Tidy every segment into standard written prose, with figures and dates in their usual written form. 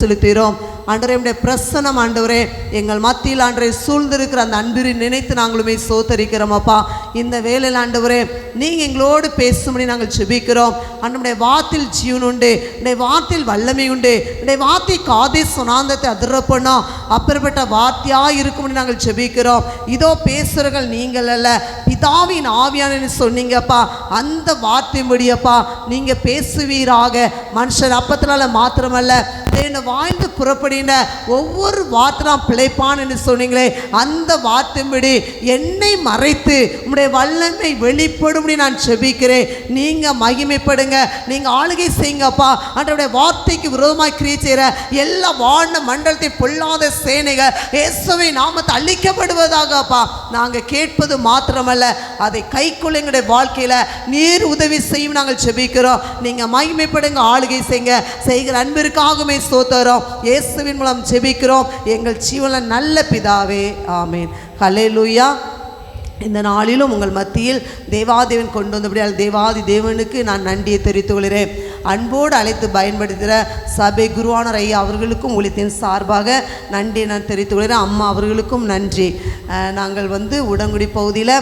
செலுத்துகிறோம். ஆண்டவரே, உம்முடைய பிரசன்னம் ஆண்டவரே எங்கள் மத்தியில் ஆண்டவரே சூழ்ந்திருக்கிற அந்த அன்பினை நினைத்து நாங்களுமே சோத்தரிக்கிறோம். அப்பா, இந்த வேளையில் ஆண்டவரே நீங்கள் எங்களோடு பேசும்படி நாங்கள் ஜெபிக்கிறோம். ஆண்டவருடைய வார்த்தையில் ஜீவன் உண்டு, உடைய வார்த்தையில் வல்லமை உண்டு, உடைய வார்த்தை காதை சுனாந்தத்தை அதிரப்போனோம். அப்பேற்பட்ட வார்த்தையாக இருக்கும்படி நாங்கள் ஜெபிக்கிறோம். இதோ பேசுகிறவர்கள் நீங்கள் அல்ல, பிதாவின் ஆவியானன்னு சொன்னீங்கப்பா. அந்த வார்த்தையின்படியப்பா நீங்கள் பேசுவீராக. மனுஷர் அப்பத்தினால மாத்திரமல்ல, வாழ்ந்து புறப்படின ஒவ்வொரு வார்த்தை பிழைப்பான் என்று சொன்னீங்களே, அந்த வார்த்தையின்படி என்னை மறைத்து உம்முடைய வல்லமை வெளிப்படும் நான் செபிக்கிறேன். நீங்க மகிமைப்படுங்க, நீங்க ஆளுகை செய்யுங்கப்பா. ஆண்டவருடைய வார்த்தைக்கு விரோதமாய் கிரியை செய்கிற எல்லா வான மண்டலத்தை பொல்லாத சேனைகள் இயேசுவின் நாமத்தை அழிக்கப்படுவதாகப்பா. நாங்கள் கேட்பது மாத்திரமல்ல, அதை கைக்குள்ள எங்களுடைய வாழ்க்கையில நீர் உதவி செய்யும் நாங்கள் செபிக்கிறோம். நீங்க மகிமைப்படுங்க, ஆளுகை செய்கிற அன்பிற்காகவே ஸ்தோத்திரம். இயேசுவின் மூலம் ஜெபிக்கிறோம் எங்கள் ஜீவனில் நல்ல பிதாவே, ஆமேன். ஹல்லேலூயா. இந்த நாளிலும் உங்கள் மத்தியில் தேவாதேவன் கொண்டு வந்தபடியால் தேவாதி தேவனுக்கு நான் நன்றியை தெரிவித்துக் கொள்கிறேன். அன்போடு அழைத்து பயன்படுத்துகிற சபை குருவானர் ஐயா அவர்களுக்கும் ஊழியத்தின் சார்பாக நன்றியை நான் தெரிவித்துக் கொள்கிறேன். அம்மா அவர்களுக்கும் நன்றி. நாங்கள் உடங்குடி பகுதியில்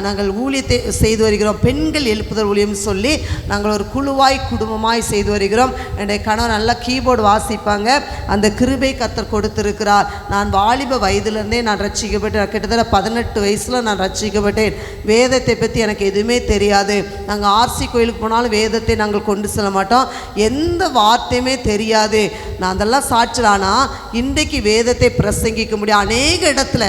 நாங்கள் ஊழியத்தை செய்து வருகிறோம். பெண்கள் எழுப்புதல் ஊழியம் சொல்லி நாங்கள் ஒரு குழுவாய் குடும்பமாய் செய்து வருகிறோம். என்னுடைய கணவர் நல்லா கீபோர்டு வாசிப்பாங்க. அந்த கிருபை கர்த்தர் கொடுத்திருக்கிறார். நான் வாலிப வயதிலிருந்தே நான் ரட்சிக்கப்பட்டேன். கிட்டத்தட்ட 18 வயசில் நான் ரட்சிக்கப்பட்டேன். வேதத்தை பற்றி எனக்கு எதுவுமே தெரியாது. நாங்கள் ஆர்சி கோயிலுக்கு போனாலும் வேதத்தை நாங்கள் கொண்டு செல்ல மாட்டோம். எந்த வார்த்தையுமே தெரியாது. நான் அதெல்லாம் சாட்சிலானா இன்றைக்கு வேதத்தை பிரசங்கிக்க முடியும். அநேக இடத்துல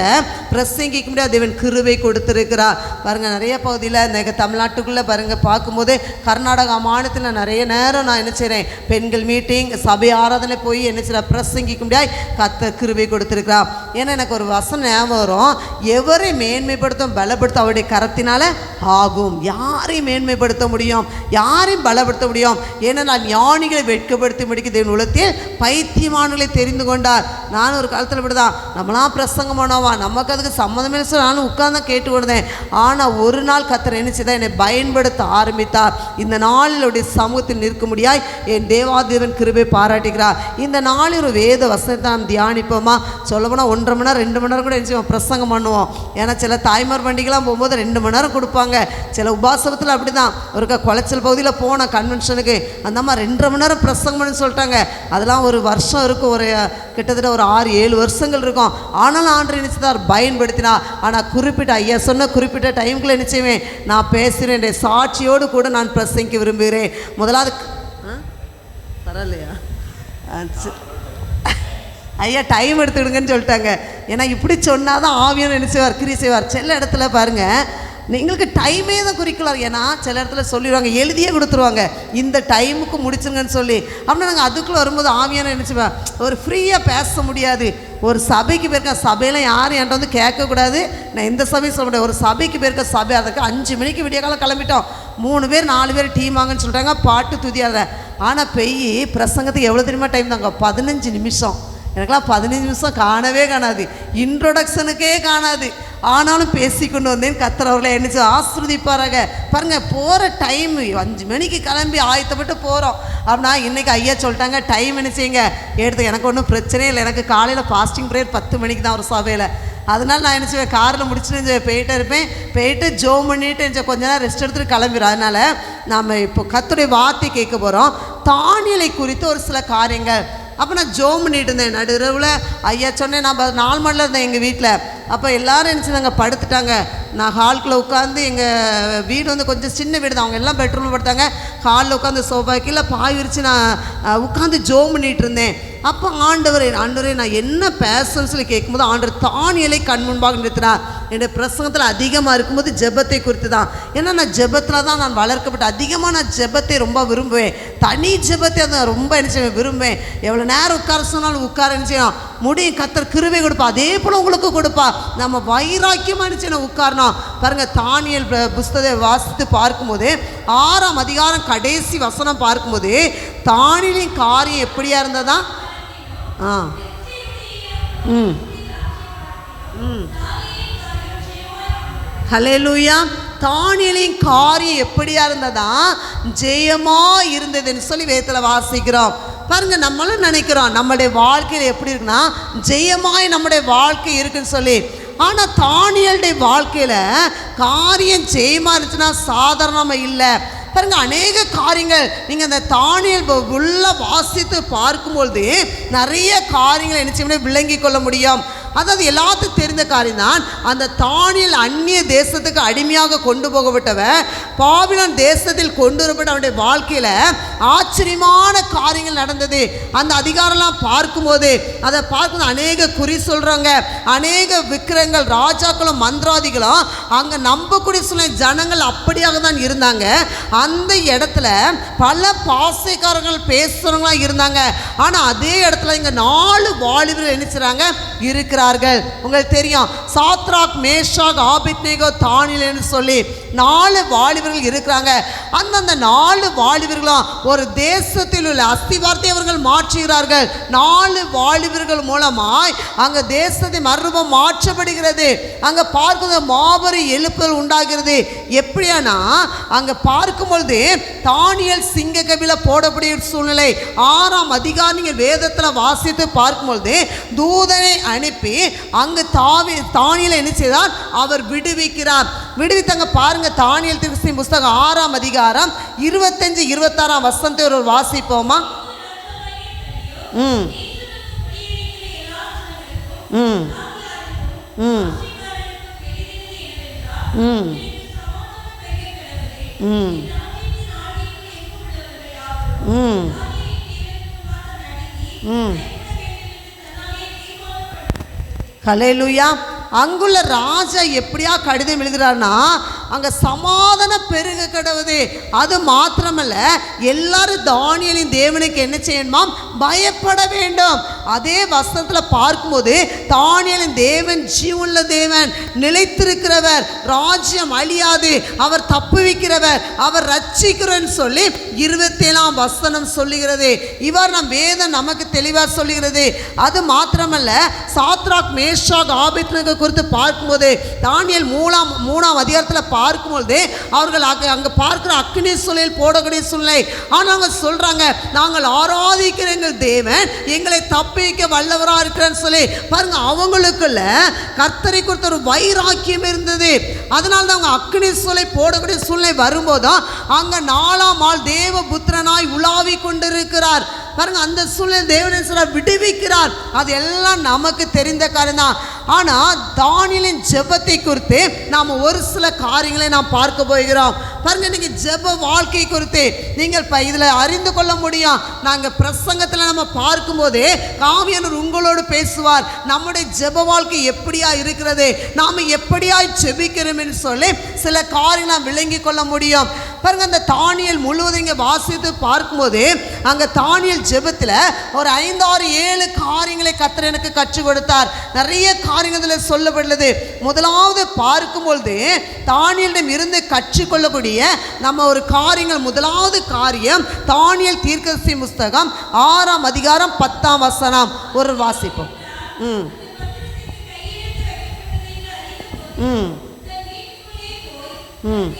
பிரசங்கிக்க முடியாது. தேவன் கிருபை கொடுத்திருக்கிறார். பாருங்கள், நிறைய பகுதியில் இந்த தமிழ்நாட்டுக்குள்ளே பாருங்கள் பார்க்கும்போது கர்நாடகா மாநிலத்தில் நிறைய நேரம் நான் என்ன செய்கிறேன், பெண்கள் மீட்டிங் சபை ஆராதனை போய் என்ன செய்கிறேன், பிரசங்கிக்க முடியாது. கர்த்தர் கிருபை கொடுத்திருக்கிறார். ஏன்னா எனக்கு ஒரு வசனம் ஞாபகம் வரும், எவரை மேன்மைப்படுத்தும் பலப்படுத்த அவருடைய கரத்தினால ஆகும். யாரையும் மேன்மைப்படுத்த முடியும், யாரையும் பலப்படுத்த முடியும். ஏன்னா நான் ஞானிகளை வெட்கப்படுத்தி முடிக்க தேவன் உலகத்தில் பைத்தியமானவர்களை தெரிந்து கொண்டார். நான் ஒரு காலத்தில் இப்படிதான், நம்மளாம் பிரசங்கம் பண்ணுவா, நமக்கு அதுக்கு சம்மந்தமே சொல்லி நானும் உட்கார்ந்து கேட்டு கொண்டேன். ஆனால் ஒரு நாள் கர்த்தர் என்ன செய்தார், என்னை பயன்படுத்த ஆரம்பித்தார். இந்த நாளில் அவருடைய சமூகத்தில் நிற்க முடியாய் என் தேவாதேவன் கிருபை பாராட்டுகிறார். இந்த நாளில் ஒரு வேத வசனத்தை நாம் தியானிப்போமா? சொல்ல போனால் 1.5 மணி நேரம் 2 மணி நேரம் கூட என்ன பிரசங்கம் பண்ணுவோம். ஏன்னா சில தாய்மார் வண்டிக்கெலாம் போகும்போது 2 மணி நேரம் கொடுப்பாங்க. சில உபாசனத்தில் அப்படி தான். ஒரு குளச்சல் பகுதியில் போன கன்வென்ஷனுக்கு அந்த மாதிரி 2.5 மணி நேரம் பிரசங்கம் பண்ணு சொல்லிட்டாங்க. அதெல்லாம் ஒரு வருஷம் இருக்கும், ஒரு கிட்டத்தட்ட ஒரு 6-7 வருஷங்கள் இருக்கும். ஆனாலும் ஆண்டு நினைச்சதார் பயன்படுத்தினா. ஆனால் குறிப்பிட்ட ஐயா சொன்ன குறிப்பிட்ட டைமுக்குள்ள நிச்சயமே நான் பேசுகிறேன், சாட்சியோடு கூட நான் பிரசங்கிக்க விரும்புகிறேன். முதலாவது பரவாயில்லையா ஐயா டைம் எடுத்துக்கிடுங்கன்னு சொல்லிட்டாங்க. ஏன்னா இப்படி சொன்னால் தான் ஆவியான நினைச்சுவார், கிரி செய்வார். சில இடத்துல பாருங்கள், எங்களுக்கு டைமே தான் குறிக்கலாம். ஏன்னா சில இடத்துல சொல்லிடுவாங்க, எழுதியே கொடுத்துருவாங்க, இந்த டைமுக்கு முடிச்சுங்கன்னு சொல்லி. அப்படின்னா நாங்கள் அதுக்குள்ளே வரும்போது ஆவியான நினச்சிப்பேன், ஒரு ஃப்ரீயாக பேச முடியாது. ஒரு சபைக்கு போயிருக்கேன், சபையெல்லாம் யாரும் என்கிட்ட கேட்கக்கூடாது. நான் எந்த சபையும் சொல்ல முடியாது. ஒரு சபைக்கு போயிருக்க சபை, அதுக்கு 5 மணிக்கு விடிய காலம் கிளம்பிட்டோம். 3 பேர் 4 பேர் டீம் வாங்கன்னு சொல்லிட்டாங்க, பாட்டு துதியாத. ஆனால் பிரசங்கத்துக்கு எவ்வளோ தெரியுமா டைம் தாங்க, 15 நிமிஷம். எனக்கெல்லாம் 15 நிமிஷம் காணவே காணாது, இன்ட்ரோடக்ஷனுக்கே காணாது. ஆனாலும் பேசி கொண்டு வந்தேன். கர்த்தர் அவர்களை என்னச்சு ஆசிர்வதிப்பாராக. பாருங்கள், போகிற டைம் 5 மணிக்கு கிளம்பி ஆயத்தப்பட்டு போகிறோம். அப்படின்னா இன்றைக்கி ஐயா சொல்லிட்டாங்க டைம் என்ன செய்யுங்க எடுத்து. எனக்கு ஒன்றும் பிரச்சனையே இல்லை. எனக்கு காலையில் ஃபாஸ்டிங் ப்ரேயர் 10 மணிக்கு தான் ஒரு சபையில். அதனால் நான் என்ன செய்வேன், காரில் முடிச்சுட்டு போயிட்டே இருப்பேன். போயிட்டு ஜோம் பண்ணிவிட்டு கொஞ்ச நேரம் ரெஸ்ட் எடுத்துகிட்டு கிளம்பிடும். அதனால் நாம் இப்போ கர்த்தருடைய வார்த்தை கேட்க போகிறோம். தானியலை குறித்து ஒரு சில காரியங்கள். அப்போ நான் ஜோம் பண்ணிட்டு இருந்தேன். நடுவில் ஐயா சொன்னேன், நான் 4 மணியில் இருந்தேன் எங்கள் வீட்டில். அப்போ எல்லோரும் என்ன செய்தாங்க, படுத்துட்டாங்க. நான் ஹால்குள்ளே உட்காந்து, எங்கள் வீடு கொஞ்சம் சின்ன வீடு தான், அவங்க எல்லாம் பெட்ரூமில் படுத்தாங்க. ஹாலில் உட்காந்து சோஃபா கீழே பாய் விரித்து நான் உட்காந்து ஜோம் பண்ணிகிட்டு இருந்தேன். அப்போ ஆண்டவரே நான் என்ன பேசணும்னு சொல்லி கேட்கும்போது ஆண்டவர் தானியலை கண் முன்பாக நிறுத்தினார். என்னுடைய பிரசங்கத்தில் அதிகமாக இருக்கும்போது ஜெபத்தை குறித்து தான். ஏன்னா நான் ஜெபத்தில் தான் நான் வளர்க்கப்பட்ட. அதிகமாக நான் ஜெபத்தை ரொம்ப விரும்புவேன். தனி ஜெபத்தை நான் ரொம்ப என்ன செய்வேன், விரும்புவேன். எவ்வளோ நேரம் உட்கார சொன்னாலும் உட்கார என்ன செய்யணும் முடியும். கர்த்தர் கிருபை கொடுப்பா, அதே போல் உங்களுக்கு கொடுப்பா. நம்ம வைராக்கியமாக என்ன செய்யணும், உட்காரணும். பாருங்கள், தானியல் புஸ்தகத்தை வாசித்து பார்க்கும்போது 6ஆம் அதிகாரம் கடைசி வசனம் பார்க்கும்போது தானியலின் காரியம் எப்படியா இருந்ததா? ஹல்லேலூயா. தானியலின் காரியம் எப்படியா இருந்ததா? ஜெயமா இருந்ததுன்னு சொல்லி வேதத்தில் வாசிக்கிறோம். பாருங்க, நம்மளும் நினைக்கிறோம் நம்முடைய வாழ்க்கையில் எப்படி இருக்குன்னா ஜெயமாய் நம்முடைய வாழ்க்கை இருக்குன்னு சொல்லி. ஆனால் தானியேலுடைய வாழ்க்கையில் காரியம் ஜெயமாக இருந்துச்சுன்னா சாதாரணமாக இல்லை. பாருங்க, அநேக காரியங்கள் நீங்கள் அந்த தானியேல் உள்ள வாசித்து பார்க்கும்பொழுது நிறைய காரியங்களை என்ன செய்ய விளங்கி கொள்ள முடியும். அதாவது எல்லாத்துக்கும் தெரிந்த காரியம் தான். அந்த தானியேல் அந்நிய தேசத்துக்கு அடிமையாக கொண்டு போகப்பட்டவன், பாபிலோன் தேசத்தில் கொண்டு வரப்பட்ட அவனுடைய வாழ்க்கையில் ஆச்சரியமான காரியங்கள் நடந்தது. அந்த அதிகாரம்லாம் பார்க்கும்போது அதை பார்க்கும்போது அநேக குறி சொல்கிறாங்க, அநேக விக்கிரங்கள், ராஜாக்களும் மந்திராதிகளும் அங்கே நம்பக்கூடிய சில ஜனங்கள் அப்படியாக தான் இருந்தாங்க. அந்த இடத்துல பல பாசைக்காரர்கள் பேசுகிறவங்களாம் இருந்தாங்க. ஆனால் அதே இடத்துல இங்கே 4 வாலிபர்கள் என்ன செய்கிறாங்க இருக்கிறார்கள். உங்களுக்கு தெரியும், சாத்ராக், மேஷாக், ஆபேத்நேகோ, தானியேல் சொல்லி 4 வாலிபர்கள் இருக்கிறாங்க. அந்தந்த 4 வாலிபர்களும் ஒரு தேசத்தில் உள்ள அஸ்திவாரத்தை அவர்கள் மாற்றுகிறார்கள். 4 வாலிபர்கள் மூலமாய் அங்கே தேசத்தை மறுரூபம் மாற்றப்படுகிறது. அங்கே பார்க்கும்போது மாபெரும் எழுப்புதல் உண்டாகிறது. எப்படியானா அங்கே பார்க்கும்பொழுது தானியேல் சிங்க கவில போடக்கூடிய சூழ்நிலை. 6ஆம் அதிகாரம் நீங்கள் வேதத்தில் வாசித்து பார்க்கும்பொழுது தூதனை அனுப்பி அங்கு தானியேலை என்ன செய்தார், அவர் விடுவிக்கிறார். விடுவித்தாங்க. பாருங்க, தானியேல் தீர்க்கதரிசி புஸ்தகம் 6ஆம் அதிகாரம் 25-26 வசனத்தை ஒரு வாசிப்போமா? ம் ம் ம் ம் ம் ம் ம் ஹல்லேலூயா. அங்குள்ள ராஜா எப்படியா கடிதம் எழுதுகிறார்னா, அங்கே சமாதானம் பெருக கடவுது. அது மாத்திரமல்ல, எல்லாரும் தானியேலின் தேவனுக்கு என்ன செய்யணுமாம், பயப்பட வேண்டும். அதே வசனத்தில் பார்க்கும்போது தானியேலின் தேவன் ஜீவனுள்ள தேவன், நிலைத்திருக்கிறவர், ராஜ்யம் அழியாது, அவர் தப்புவிக்கிறவர், அவர் ரட்சிக்கிறன்னு சொல்லி 27ஆம் வசனம் சொல்லுகிறது. இவர் நம் வேதம் நமக்கு தெளிவாக சொல்லுகிறது. அது மாத்திரமல்ல, சாத்ராக், மேஷாக், ஆபேத்நேகோ குறித்து பார்க்கும்போது தானியேல் 3ஆம் அதிகாரத்தில் பார்க்கும்போது அவர்கள் அங்கே பார்க்குற அக்கினி சூழலில் போடக்கூடிய சூழ்நிலை. ஆனால் அவங்க சொல்கிறாங்க, நாங்கள் ஆராதிக்கிற எங்கள் தேவன் எங்களை தப்பிக்க வல்லவராக இருக்கிறேன்னு சொல்லி. பாருங்க, அவங்களுக்குள்ள கர்த்தரை குறித்த ஒரு வைராக்கியம் இருந்தது. அதனால தான் அவங்க அக்கினி சூழலை போடக்கூடிய சூழ்நிலை வரும்போதும் அங்கே 4ஆம் ஆள் தேவபுத்திரனாய் உலாவி கொண்டிருக்கிறார். பாருங்க, அந்த சூழ்நிலை தேவன் விடுவிக்கிறார். அது எல்லாம் நமக்கு தெரிந்த காரியம் தான். ஆனால் தானியேலின் ஜெபத்தை குறித்து நாம் ஒரு சில காரியங்களை நாம் பார்க்க போகிறோம். பாருங்க, நீங்கள் ஜெப வாழ்க்கை குறித்து நீங்கள் இதில் அறிந்து கொள்ள முடியும். நாங்கள் பிரசங்கத்தில் நம்ம பார்க்கும்போது காவியனர் உங்களோடு பேசுவார். நம்முடைய ஜெப வாழ்க்கை எப்படியா இருக்கிறது, நாம் எப்படியா ஜெபிக்கிறோம் என்று சொல்லி சில காரியங்களை நாம் விளங்கி கொள்ள முடியும். பாருங்க, அந்த தானியேல் முழுவதும் இங்கே வாசித்து பார்க்கும்போது அங்கே தானியேல் ஜெபத்தில் ஒரு 5-6-7 காரியங்களை கர்த்தர் எனக்கு கற்றுக் கொடுத்தார். நிறைய காரியங்கள் சொல்லப்பட்டுள்ளது. முதலாவது பார்க்கும்பொழுது தானியேலிடம் இருந்து கற்றுக்கொள்ளக்கூடிய நம்ம ஒரு காரியங்கள், முதலாவது காரியம் தானியேல் தீர்க்கதரிசி புஸ்தகம் 6ஆம் அதிகாரம் 10ஆம் வசனம் ஒரு வாசிப்போம். ம் ம் ம்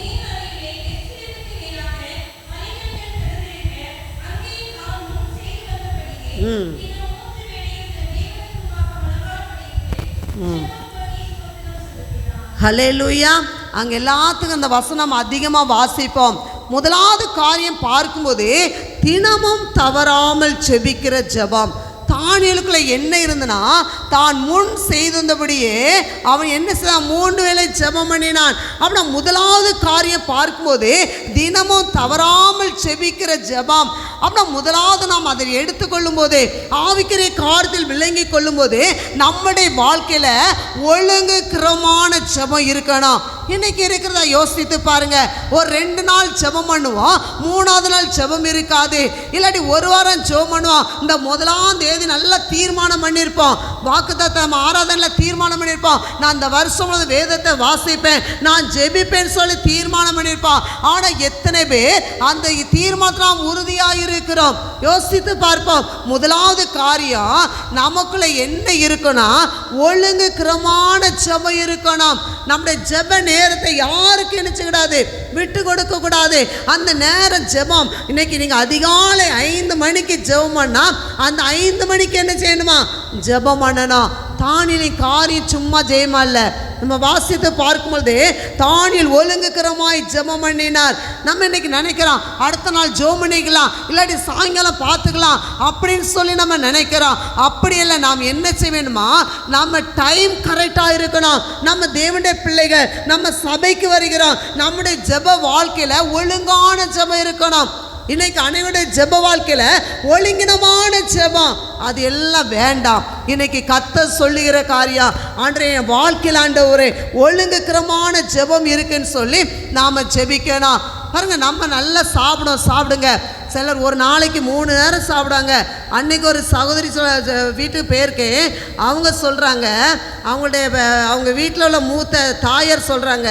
ஹல்லேலூயா. அங்கே எல்லாத்துக்கும் அந்த வசனம் அதிகமாக வாசிப்போம். முதலாவது காரியம் பார்க்கும்போது தினமும் தவறாமல் ஜெபிக்கிற ஜெபம். தானியேலுக்குள்ள என்ன இருந்தனா, தான் முன் செய்திருந்தபடியே அவன் என்ன செய்தான், 3 வேளை ஜெபம் பண்ணினான். அப்படின்னா முதலாவது காரியம் பார்க்கும்போது தினமும் தவறாமல் ஜெபிக்கிற ஜெபம். அப்படின்னா முதலாவது நாம் அதை எடுத்துக்கொள்ளும் போது, ஆவிக்குரிய காரியத்தில் விளங்கி கொள்ளும் போது நம்முடைய வாழ்க்கையில் ஒழுங்கு கிரமமான ஜெபம் இருக்கணும். இன்னைக்கு இருக்கிறதா யோசித்து பாருங்க. ஒரு 2 நாள் ஜெபம் பண்ணுவோம், 3ஆவது நாள் ஜெபம் இருக்காது. இல்லாட்டி ஒரு வாரம் ஜெபம் பண்ணுவோம். இந்த 1ஆம் தேதி நல்லா தீர்மானம் பண்ணியிருப்போம், வாக்குத்தத்தம் ஆராதனையில் தீர்மானம் பண்ணியிருப்போம், நான் இந்த வருஷம் வேதத்தை வாசிப்பேன், நான் ஜெபிப்பேன் சொல்லி தீர்மானம் பண்ணியிருப்போம். ஆனால் எத்தனை பேர் அந்த தீர்மானத்தில் நாம் உறுதியாக இருக்கிறோம்? யோசித்து பார்ப்போம். முதலாவது காரியம் நமக்குள்ள என்ன இருக்குன்னா, ஒழுங்கு கிரமமான ஜெபம் இருக்கணும். நம்முடைய ஜெப நேரத்தை யாருக்கு நினைச்சுக்கூடாது, விட்டு கொடுக்க கூடாது. அந்த நேரம் ஜெபம். இன்னைக்கு நீங்கள் அதிகாலை 5 மணிக்கு ஜெபம் பண்ணா அந்த 5 மணிக்கு என்ன செய்யணுமா, ஜெபம் பண்ணணும். தானியலின் காரியம் சும்மா ஜெயமா இல்லை. நம்ம வாசித்து பார்க்கும்போது தானியல் ஒழுங்குக்கிறமாய் ஜெபம் பண்ணினார். நம்ம இன்னைக்கு நினைக்கிறோம் அடுத்த நாள் ஜெபம் பண்ணிக்கலாம், இல்லாட்டி சாயங்காலம் பார்த்துக்கலாம் அப்படின்னு சொல்லி நம்ம நினைக்கிறோம். அப்படி இல்லை. நாம் என்ன செய்ய வேணுமா, நம்ம டைம் கரெக்டாக இருக்கணும். நம்ம தேவனுடைய பிள்ளைகள், நம்ம சபைக்கு வருகிறோம். நம்முடைய ஜெப வாழ்க்கையில் ஒழுங்கான ஜெபம் இருக்கணும். இன்னைக்கு அனைவருடைய ஜெப வாழ்க்கையில் ஒழுங்கினமான ஜெபம் அது எல்லாம் வேண்டாம். இன்னைக்கு கர்த்தர் சொல்லுகிற காரியம், ஆண்டவரே என் வாழ்க்கையில் ஆண்டவரே ஒழுங்குக்கிரமான ஜெபம் இருக்குன்னு சொல்லி நாம் ஜெபிக்கணும். பாருங்க, நம்ம நல்லா சாப்பிடுங்க. சிலர் ஒரு நாளைக்கு 3 நேரம் சாப்பிடுவாங்க. அன்னைக்கு ஒரு சகோதரி வீட்டுக்கு போயிருக்கே, அவங்க சொல்கிறாங்க, அவங்க வீட்டில் உள்ள மூத்த தாயார் சொல்கிறாங்க,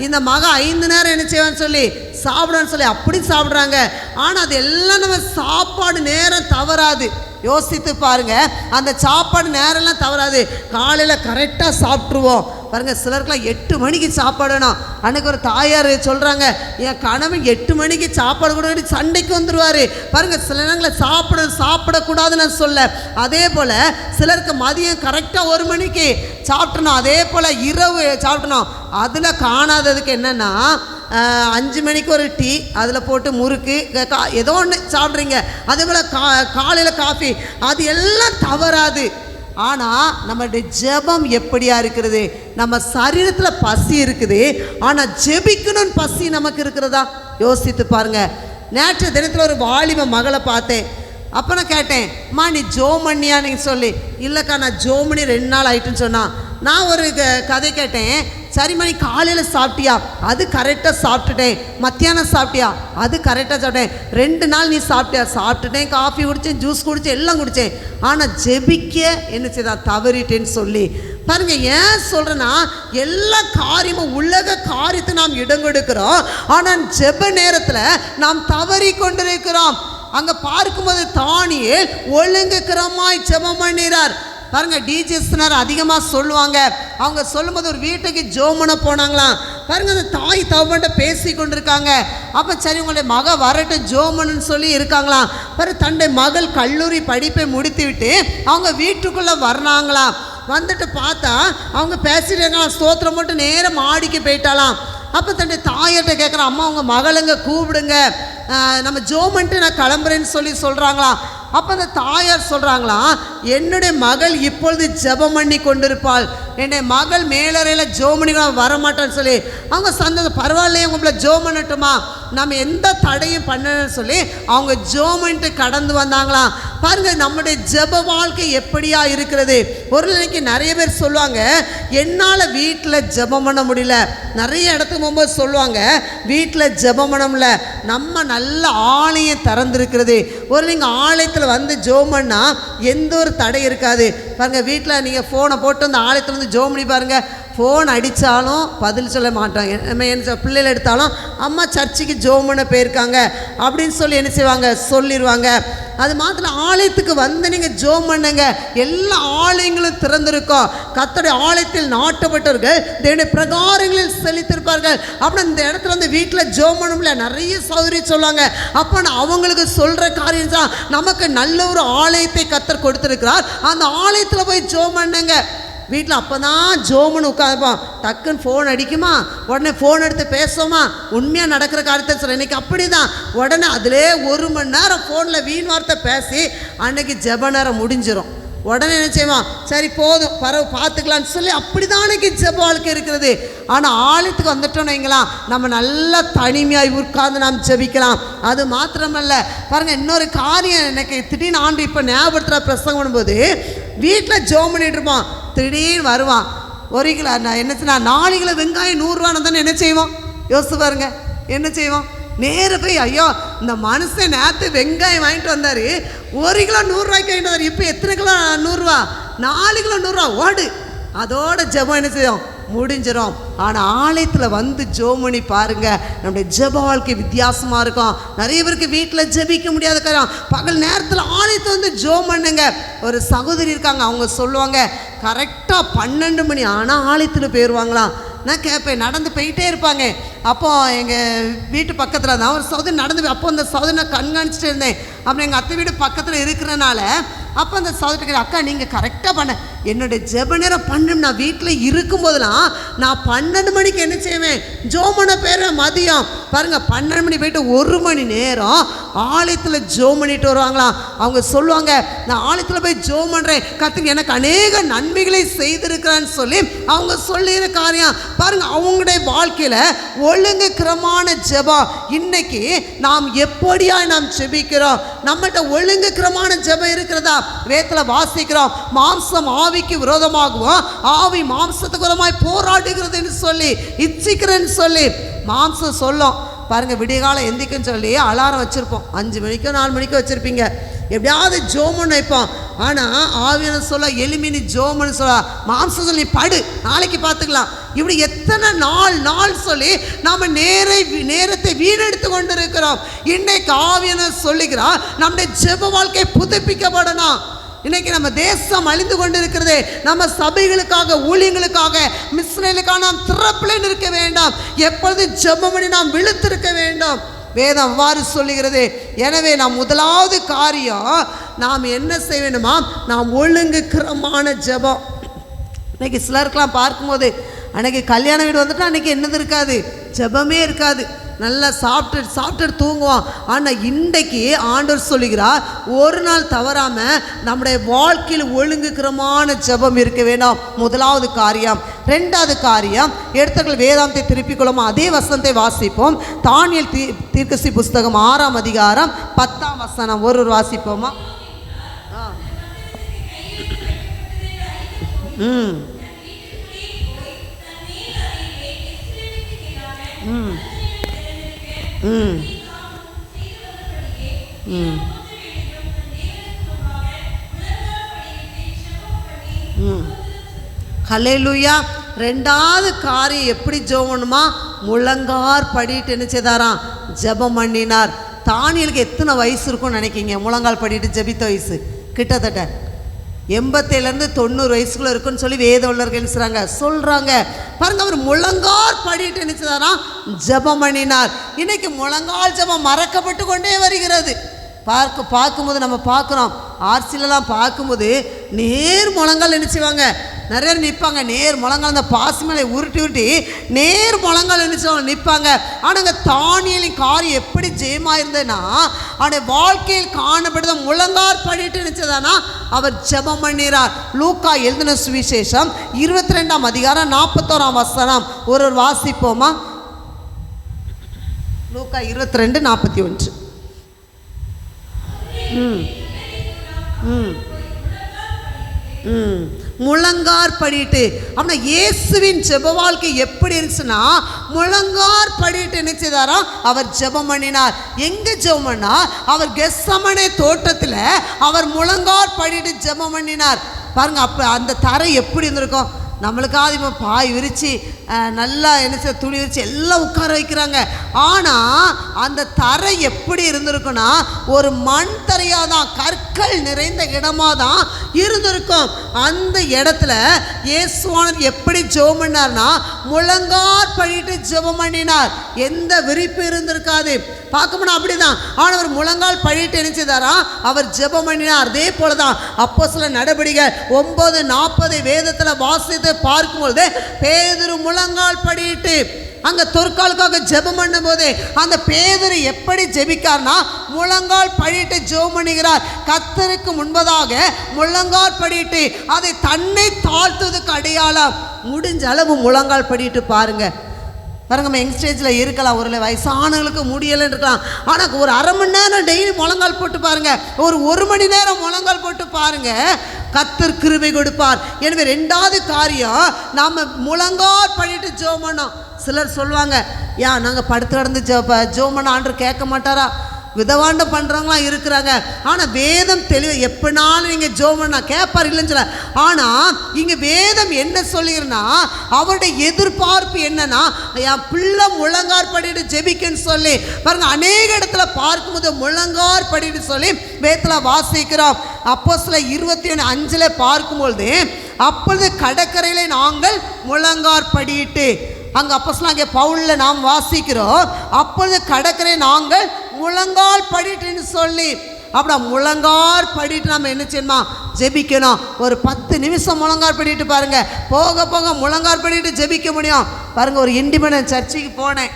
இந்த மகன் 5 நேரம் என்ன செய்வான்னு சொல்லி சாப்பிடான்னு சொல்லி அப்படி சாப்பிட்றாங்க. ஆனால் அது எல்லாம் நம்ம சாப்பாடு நேரம் தவறாது. யோசித்து பாருங்க, அந்த சாப்பாடு நேரம்லாம் தவறாது. காலையில் கரெக்டாக சாப்பிட்ருவோம். பாருங்கள், சிலருக்குலாம் 8 மணிக்கு சாப்பாடுனா. அன்றைக்கி ஒரு தாயார் சொல்கிறாங்க, என் கணவன் 8 மணிக்கு சாப்பாடு கூட சண்டைக்கு வந்துடுவார். பாருங்கள், சில நேரங்களில் சாப்பிடக்கூடாதுன்னு சொல்ல. அதே போல் சிலருக்கு மதியம் கரெக்டாக 1 மணிக்கு சாப்பிட்டணும். அதே போல் இரவு சாப்பிட்டணும். அதில் காணாததுக்கு என்னென்னா 5 மணிக்கு ஒரு டீ, அதில் போட்டு முறுக்கு ஏதோ ஒன்று சாப்பிட்றீங்க. அதே போல் காலையில் காஃபி, அது எல்லாம் தவறாது. ஆனால் நம்மளுடைய ஜெபம் எப்படியா இருக்கிறது? நம்ம சரீரத்தில் பசி இருக்குது, ஆனால் ஜெபிக்கணும்னு பசி நமக்கு இருக்கிறதா? யோசித்து பாருங்கள். நேற்று தினத்தில் ஒரு வாலிப மகளை பார்த்தேன். அப்போ நான் கேட்டேன், அம்மா நீ ஜோம் பண்ணியான்னு சொல்லி. இல்லைக்கா நான் ஜோம் பண்ணி 2 நாள் ஆயிட்டுன்னு சொன்னான். நான் ஒரு கதை கேட்டேன், சரிம்மா நீ காலையில் சாப்பிட்டியா? அது கரெக்டாக சாப்பிட்டுட்டேன். மத்தியானம் சாப்பிட்டியா? அது கரெக்டாக சாப்பிட்டேன். 2 நாள் நீ சாப்பிட்டியா? சாப்பிட்டுட்டேன், காஃபி குடித்தேன், ஜூஸ் குடித்தேன், எல்லாம் குடித்தேன். ஆனால் ஜெபிக்க என்ன செய்தா, தவறிட்டேன்னு சொல்லி. பாருங்கள், ஏன் சொல்கிறேன்னா, எல்லா காரியமும் உலக காரியத்தை நாம் இடம் கொடுக்கிறோம். ஆனால் ஜெப நேரத்தில் நாம் தவறி கொண்டிருக்கிறோம். அங்கே பார்க்கும்போது தானியேல் ஒழுங்குக்கிறமாய் ஜெபம் பண்ணினார். பாருங்கள், டிஜிஎஸ்னர் அதிகமாக சொல்லுவாங்க. அவங்க சொல்லும்போது ஒரு வீட்டுக்கு ஜோமனை போனாங்களாம். பாருங்கள், அந்த தாய் தவன்ட்ட பேசி கொண்டிருக்காங்க. அப்போ சரி உங்களுடைய மக வரட்டும் ஜோமனுன்னு சொல்லி இருக்காங்களாம். பாரு, தன்னுடைய மகள் கல்லூரி படிப்பை முடித்து விட்டு அவங்க வீட்டுக்குள்ளே வர்றாங்களாம். வந்துட்டு பார்த்தா அவங்க பேசிட்டு இருக்காங்களாம். ஸ்தோத்திரம் மட்டும் நேரம் மாடிக்கு போயிட்டாலாம். அப்போ தன்னுடைய தாயிட்ட கேட்குறான், அம்மா உங்கள் மகளுங்க கூப்பிடுங்க, நம்ம ஜோமன்ட்டு நான் கிளம்புறேன்னு சொல்லி சொல்கிறாங்களாம். அப்போ அந்த தாயார் சொல்கிறாங்களாம், என்னுடைய மகள் இப்பொழுது ஜெபம் பண்ணி கொண்டிருப்பாள், என்னுடைய மகள் மேலறையில் ஜோமணி வரமாட்டான்னு சொல்லி அவங்க சந்தோஷம். பரவாயில்லையே உங்களை ஜோம் பண்ணட்டுமா, நம்ம எந்த தடையும் பண்ணணும்னு சொல்லி அவங்க ஜோமன்ட்டு கடந்து வந்தாங்களாம். பாருங்கள், நம்முடைய ஜெப வாழ்க்கை எப்படியா இருக்கிறது? ஒரு நிலைக்கு நிறைய பேர் சொல்லுவாங்க, என்னால் வீட்டில் ஜெபம் பண்ண முடியல. நிறைய இடத்துக்கு போகும்போது சொல்லுவாங்க, வீட்டில் ஜெபம் பண்ண முடியல. நம்ம நல்ல ஆலயம் திறந்துருக்கிறது. ஒரு நீங்கள் ஆலயத்தில் வந்து ஜெபம் பண்ணால் எந்த ஒரு தடை இருக்காது. பாருங்கள், வீட்டில் நீங்கள் ஃபோனை போட்டு அந்த ஆலயத்தில் வந்து ஜெபம் பண்ணி பாருங்கள். ஃபோன் அடித்தாலும் பதில் சொல்ல மாட்டாங்க. நம்ம என்ன பிள்ளைகள் எடுத்தாலும் அம்மா சர்ச்சுக்கு ஜெபம் பண்ண போயிருக்காங்க அப்படின்னு சொல்லி என்ன செய்வாங்க, சொல்லிடுவாங்க. அது மாத்திரம் ஆலயத்துக்கு வந்து நீங்கள் ஜெபம் பண்ணுங்க. எல்லா ஆலயங்களும் திறந்திருக்கும். கர்த்தருடைய ஆலயத்தில் நாட்டப்பட்டவர்கள் தேவனுடைய பிரகாரங்களில் செலுத்திருப்பார்கள். அப்படி இந்த இடத்துல வந்து வீட்டில் ஜெபம் பண்ணல நிறைய சௌகரிய சொல்லுவாங்க. அப்போ அவங்களுக்கு சொல்கிற காரியம் தான், நமக்கு நல்ல ஒரு ஆலயத்தை கர்த்தர் கொடுத்துருக்கிறார், அந்த ஆலயத்தில் போய் ஜெபம் பண்ணுங்க. வீட்டில் அப்போ தான் ஜோமுன்னு உட்காந்துப்போம். டக்குன்னு ஃபோன் அடிக்குமா, உடனே ஃபோன் எடுத்து பேசுவோமா, உண்மையாக நடக்கிற காரியத்தை சொல்ல. இன்றைக்கி அப்படி தான், உடனே அதிலே 1 மணி நேரம் ஃபோனில் வீண் வார்த்தை பேசி அன்னைக்கு ஜெப நேரம் முடிஞ்சிடும். உடனே என்ன செய்வோம், சரி போதும் பார்த்துக்கலான்னு சொல்லி அப்படி தான் அன்றைக்கி ஜெப வாழ்க்கை இருக்கிறது. ஆனால் ஆலயத்துக்கு வந்துட்டோன்னு வைங்களா, நம்ம நல்லா தனிமையாக உட்கார்ந்து நாம் ஜெபிக்கலாம். அது மாத்திரமல்ல, பாருங்கள், இன்னொரு காரியம் எனக்கு திடீர்னு ஆண்டு இப்போ ஞாபகத்தில் பிரசங்கம் பண்ணும்போது, வீட்டில் ஜெபம் பண்ணிட்டு இருப்போம், திடீர்னு வருவான். 1 கிலோ என்ன செய்யணும், 4 கிலோ வெங்காயம் 100 ரூபான்னு தானே என்ன செய்வோம், யோசிச்சு பாருங்க. என்ன செய்வோம், நேர போய் ஐயோ இந்த மனுஷன் நேற்று வெங்காயம் வாங்கிட்டு வந்தார், 1 கிலோ 100 ரூபாய்க்கு வாங்கிட்டு வந்தார், இப்போ எத்தனை கிலோ 100 ரூபா, 4 கிலோ 100 ரூபா, ஓடு. அதோட ஜெபம் என்ன செய்யும், முடிஞ்சிடும். ஆனால் ஆலயத்தில் வந்து ஜெபம் பண்ணி பாருங்கள், நம்முடைய ஜெப வாழ்க்கை வித்தியாசமாக இருக்கும். நிறைய பேருக்கு வீட்டில் ஜெபிக்க முடியாத காரியம், பகல் நேரத்தில் ஆலயத்தை வந்து ஜெபம் பண்ணுங்க. ஒரு சகோதரி இருக்காங்க, அவங்க சொல்லுவாங்க, கரெக்டாக 12 மணி ஆனால் ஆலயத்தில் போயிடுவாங்களாம். நான் கேட்பேன். நடந்து போயிட்டே இருப்பாங்க. அப்போ எங்கள் வீட்டு பக்கத்தில் தான் ஒரு சகோதரி நடந்து, அப்போ அந்த சகோதரி நான் கண்காணிச்சிட்டு இருந்தேன். அப்புறம் எங்கள் அத்தை வீடு பக்கத்தில் இருக்கிறனால அப்போ அந்த சகோதரி, அக்கா நீங்கள் கரெக்டாக பண்ண, என்னுடைய ஜெப நேரம் 12 நான் வீட்டில் இருக்கும்போதெல்லாம் நான் 12 மணிக்கு என்ன செய்வேன், ஜோம் பண்ண போயிடுவேன். மதியம் பாருங்கள் 12 மணி போயிட்டு 1 மணி நேரம் ஆலயத்தில் ஜோம் பண்ணிட்டு வருவாங்களாம். அவங்க சொல்லுவாங்க, நான் ஆலயத்தில் போய் ஜோம் பண்ணுறேன், கர்த்தர் எனக்கு அநேக நன்மைகளை செய்திருக்கிறான்னு சொல்லி அவங்க சொல்லிற காரியம் பாருங்கள். அவங்களுடைய வாழ்க்கையில் ஒழுங்கு கிரமான ஜெபம். இன்னைக்கு நாம் எப்படியா நாம் ஜெபிக்கிறோம்? நம்மகிட்ட ஒழுங்கு கிரமான ஜெபம் இருக்கிறதா? வேதத்தில் வாசிக்கிறோம், மாம்சம் ஆவிக்கு விரோதமாகவும் ஆவி மாம்சத்துக்கு விரோதமாய் போராடுகிறதுன்னு சொல்லி இச்சிக்கிறேன்னு சொல்லி மாம்சம் சொல்லும். பாருங்கள், விடிய காலம் எந்திக்குன்னு சொல்லி அலாரம் வச்சுருப்போம். 5 மணிக்கோ 4 மணிக்கோ வச்சுருப்பீங்க. எப்படியாவது ஜோமன்னு வைப்போம். ஆனால் ஆவியான சொல்ல எளிமினி ஜோமன்னு சொல்ல, மாம்சம் சொல்லி படு, நாளைக்கு பார்த்துக்கலாம். இப்படி எத்தனை நாள் சொல்லி நாம் நேரத்தை வீணெடுத்து கொண்டு இருக்கிறோம். இன்னைக்கு ஆவியான சொல்லுகிறான், நம்முடைய ஜெப வாழ்க்கை புதுப்பிக்கப்படணும். இன்னைக்கு நம்ம தேசம் அழிந்து கொண்டு இருக்கிறது. நம்ம சபைகளுக்காக, ஊழியங்களுக்காக, மிஸ்ரேலுக்காக நாம் திறப்பில் இருக்க வேண்டாம். எப்பொழுது ஜெபம் பண்ணி நாம் விழுத்திருக்க வேண்டும். வேதம் அவ்வாறு சொல்லுகிறது. எனவே நாம் முதலாவது காரியம் நாம் என்ன செய்ய வேண்டுமா, நாம் ஒழுங்கு கிரமான ஜெபம். இன்னைக்கு சிலருக்கெல்லாம் பார்க்கும்போது அன்றைக்கி கல்யாண வீடு வந்துட்டு அன்றைக்கி என்னது இருக்காது, ஜெபமே இருக்காது. நல்லா சாப்பிட்டு தூங்குவோம். ஆனால் இன்றைக்கு ஆண்டவர் சொல்லுகிறார், ஒரு நாள் தவறாமல் நம்முடைய வாழ்க்கையில் ஒழுங்குக்கிரமான ஜெபம் இருக்க வேண்டாம். முதலாவது காரியம். ரெண்டாவது காரியம், எடுத்தவர்கள் வேதாந்தத்தை திருப்பிக் கொள்ளும். அதே வசனத்தை வாசிப்போம். தானியேல் தீர்க்கதரிசி புஸ்தகம் 6ஆம் அதிகாரம் 10ஆம் வசனம். ஒரு வாசிப்போமா? ஹல்லேலூயா. ரெண்டாவது காரியம் எப்படி ஜெபம்னுமா, முழங்கார் படிட்டு என்ன செய்தாராம், ஜெபம் பண்ணினார். தானியேலுக்கு எத்தனை வயசு இருக்கும்னு நினைக்கிங்க? முழங்கால் படிட்டு ஜெபித்த வயசு கிட்டத்தட்ட 87 to 90 வயசுக்குள்ள இருக்குன்னு சொல்லி வேத வல்லுநர்கள் சொல்றாங்க. பாருங்க, அவர் முழங்கால் படிட்டு நினைச்சதாரா ஜெபம் பண்ணினார். இன்னைக்கு முழங்கால் ஜெபம் மறக்கப்பட்டு கொண்டே வருகிறது. பார்க்கும்போது நம்ம பார்க்குறோம், ஆர்சிலெலாம் பார்க்கும்போது நேர் முழங்கால் நினைச்சுவாங்க. நிறைய நிற்பாங்க, நேர் முழங்கால் அந்த பாசி மேலே உருட்டி நேர் முழங்கால் நினைச்சவங்க நிற்பாங்க. ஆனால் அங்கே தானியேலின் காரியம் எப்படி ஜெயமாக இருந்ததுன்னா, அவனுடைய வாழ்க்கையில் காணப்படுத முழங்கால் படிட்டு நினைச்சதானா அவர் ஜெபம் பண்ணினார். லூக்கா எழுதின சுவிசேஷம் 22ஆம் அதிகாரம் 41ஆம் வசனம். ஒரு வாசிப்போமா? லூக்கா 22:41. முழங்கார் படிட்டு. அப்படின்னா இயேசுவின் ஜெப வாழ்க்கை எப்படி இருந்துச்சுன்னா, முழங்கார் படிட்டு நினைச்சதாரா அவர் ஜெபம் பண்ணினார். எங்க ஜெபம் பண்ணார்? அவர் கெத்சமனே தோட்டத்தில் அவர் முழங்கார் படிட்டு ஜெபம் பண்ணினார். பாருங்க, அப்போ அந்த தரை எப்படி இருந்திருக்கும். நம்மளுக்காக இப்போ பாய் விரித்து நல்லா என்ன துணி விரித்து எல்லாம் உட்கார வைக்கிறாங்க. ஆனால் அந்த தரை எப்படி இருந்திருக்குன்னா, ஒரு மண் தரையாக தான், கற்கள் நிறைந்த இடமாக தான் இருந்திருக்கும். அந்த இடத்துல இயேசுவானவர் எப்படி ஜெபம் பண்ணார்னா, முழங்கார் படிட்டு ஜெபம் பண்ணினார். எந்த விரிப்பு இருந்திருக்காது. பார்க்கணும் அப்படிதான். ஆனவர் முழங்கால் படிட்டு நினைச்சதாரா அவர் ஜெபம் பண்ணினார். அதே போல தான் அப்போஸ்தலர் நடபடிகள் 9:40 வேதத்தில் வாசித்து பார்க்கும்போது பேதுரு முழங்கால் படிட்டு அங்கே தொற்காலுக்காக ஜெபம் பண்ணும் போது அந்த பேதுரு எப்படி ஜெபிக்கார்னா, முழங்கால் படிட்டு ஜெபம் பண்ணுகிறார். கர்த்தருக்கு முன்பதாக முழங்கால் படிட்டு அதை தன்னை தாழ்த்துவதற்கு அடையாளம். முடிஞ்ச அளவு முழங்கால் படிட்டு பாருங்க. பாருங்க, நம்ம யங்ஸ்டேஜில் இருக்கலாம், ஒரு வயசானவங்களுக்கு முடியலைன்னு இருக்கலாம். ஆனால் ஒரு அரை மணி நேரம் டெய்லி முழங்கால் போட்டு பாருங்க, ஒரு 1 மணி நேரம் முழங்கால் போட்டு பாருங்க, கர்த்தர் கிருபை கொடுப்பார். எனவே ரெண்டாவது காரியம், நாம் முழங்கால் பண்ணிட்டு ஜெபம் பண்ணோம். சிலர் சொல்லுவாங்க, நாங்கள் படுத்து கிடந்து ஜெபம் பண்ண ஆண்டவர் கேட்க மாட்டாரா? விதவாண்டம் பண்ணுறவங்களாம் இருக்கிறாங்க. ஆனால் வேதம் தெளிவு, எப்படினாலும் நீங்கள் ஜெபம் பண்ணா கேட்பார், இல்லைன்னு சொல்ல. ஆனால் இங்கே வேதம் என்ன சொல்லுகிறன்னா, அவருடைய எதிர்பார்ப்பு என்னன்னா, என் பிள்ளை முழங்கார் படிட்டு ஜெபிக்கன்னு சொல்லி பாருங்க. அநேக இடத்துல பார்க்கும்போது முழங்கார் படிட்டு சொல்லி வேதத்தில் வாசிக்கிறோம். அப்போஸ்தலர் 21:5 பார்க்கும்பொழுது அப்பொழுது கடற்கரையிலே நாங்கள் முழங்காற்படியிட்டு, அங்கே அப்போஸ்தலனாகிய பவுலில் நாம் வாசிக்கிறோம், அப்பொழுது கடற்கரை நாங்கள் முழங்கால் படிட்டுன்னு சொல்லி. அப்படி முழங்கால் படிட்டு நம்ம என்ன செய்யணுமா? ஜெபிக்கணும். ஒரு 10 நிமிஷம் முழங்கால் படிட்டு பாருங்கள், போக போக முழங்கால் படிட்டு ஜெபிக்க முடியும். பாருங்கள், ஒரு இண்டிபெண்டன்ட் சர்ச்சுக்கு போனேன்.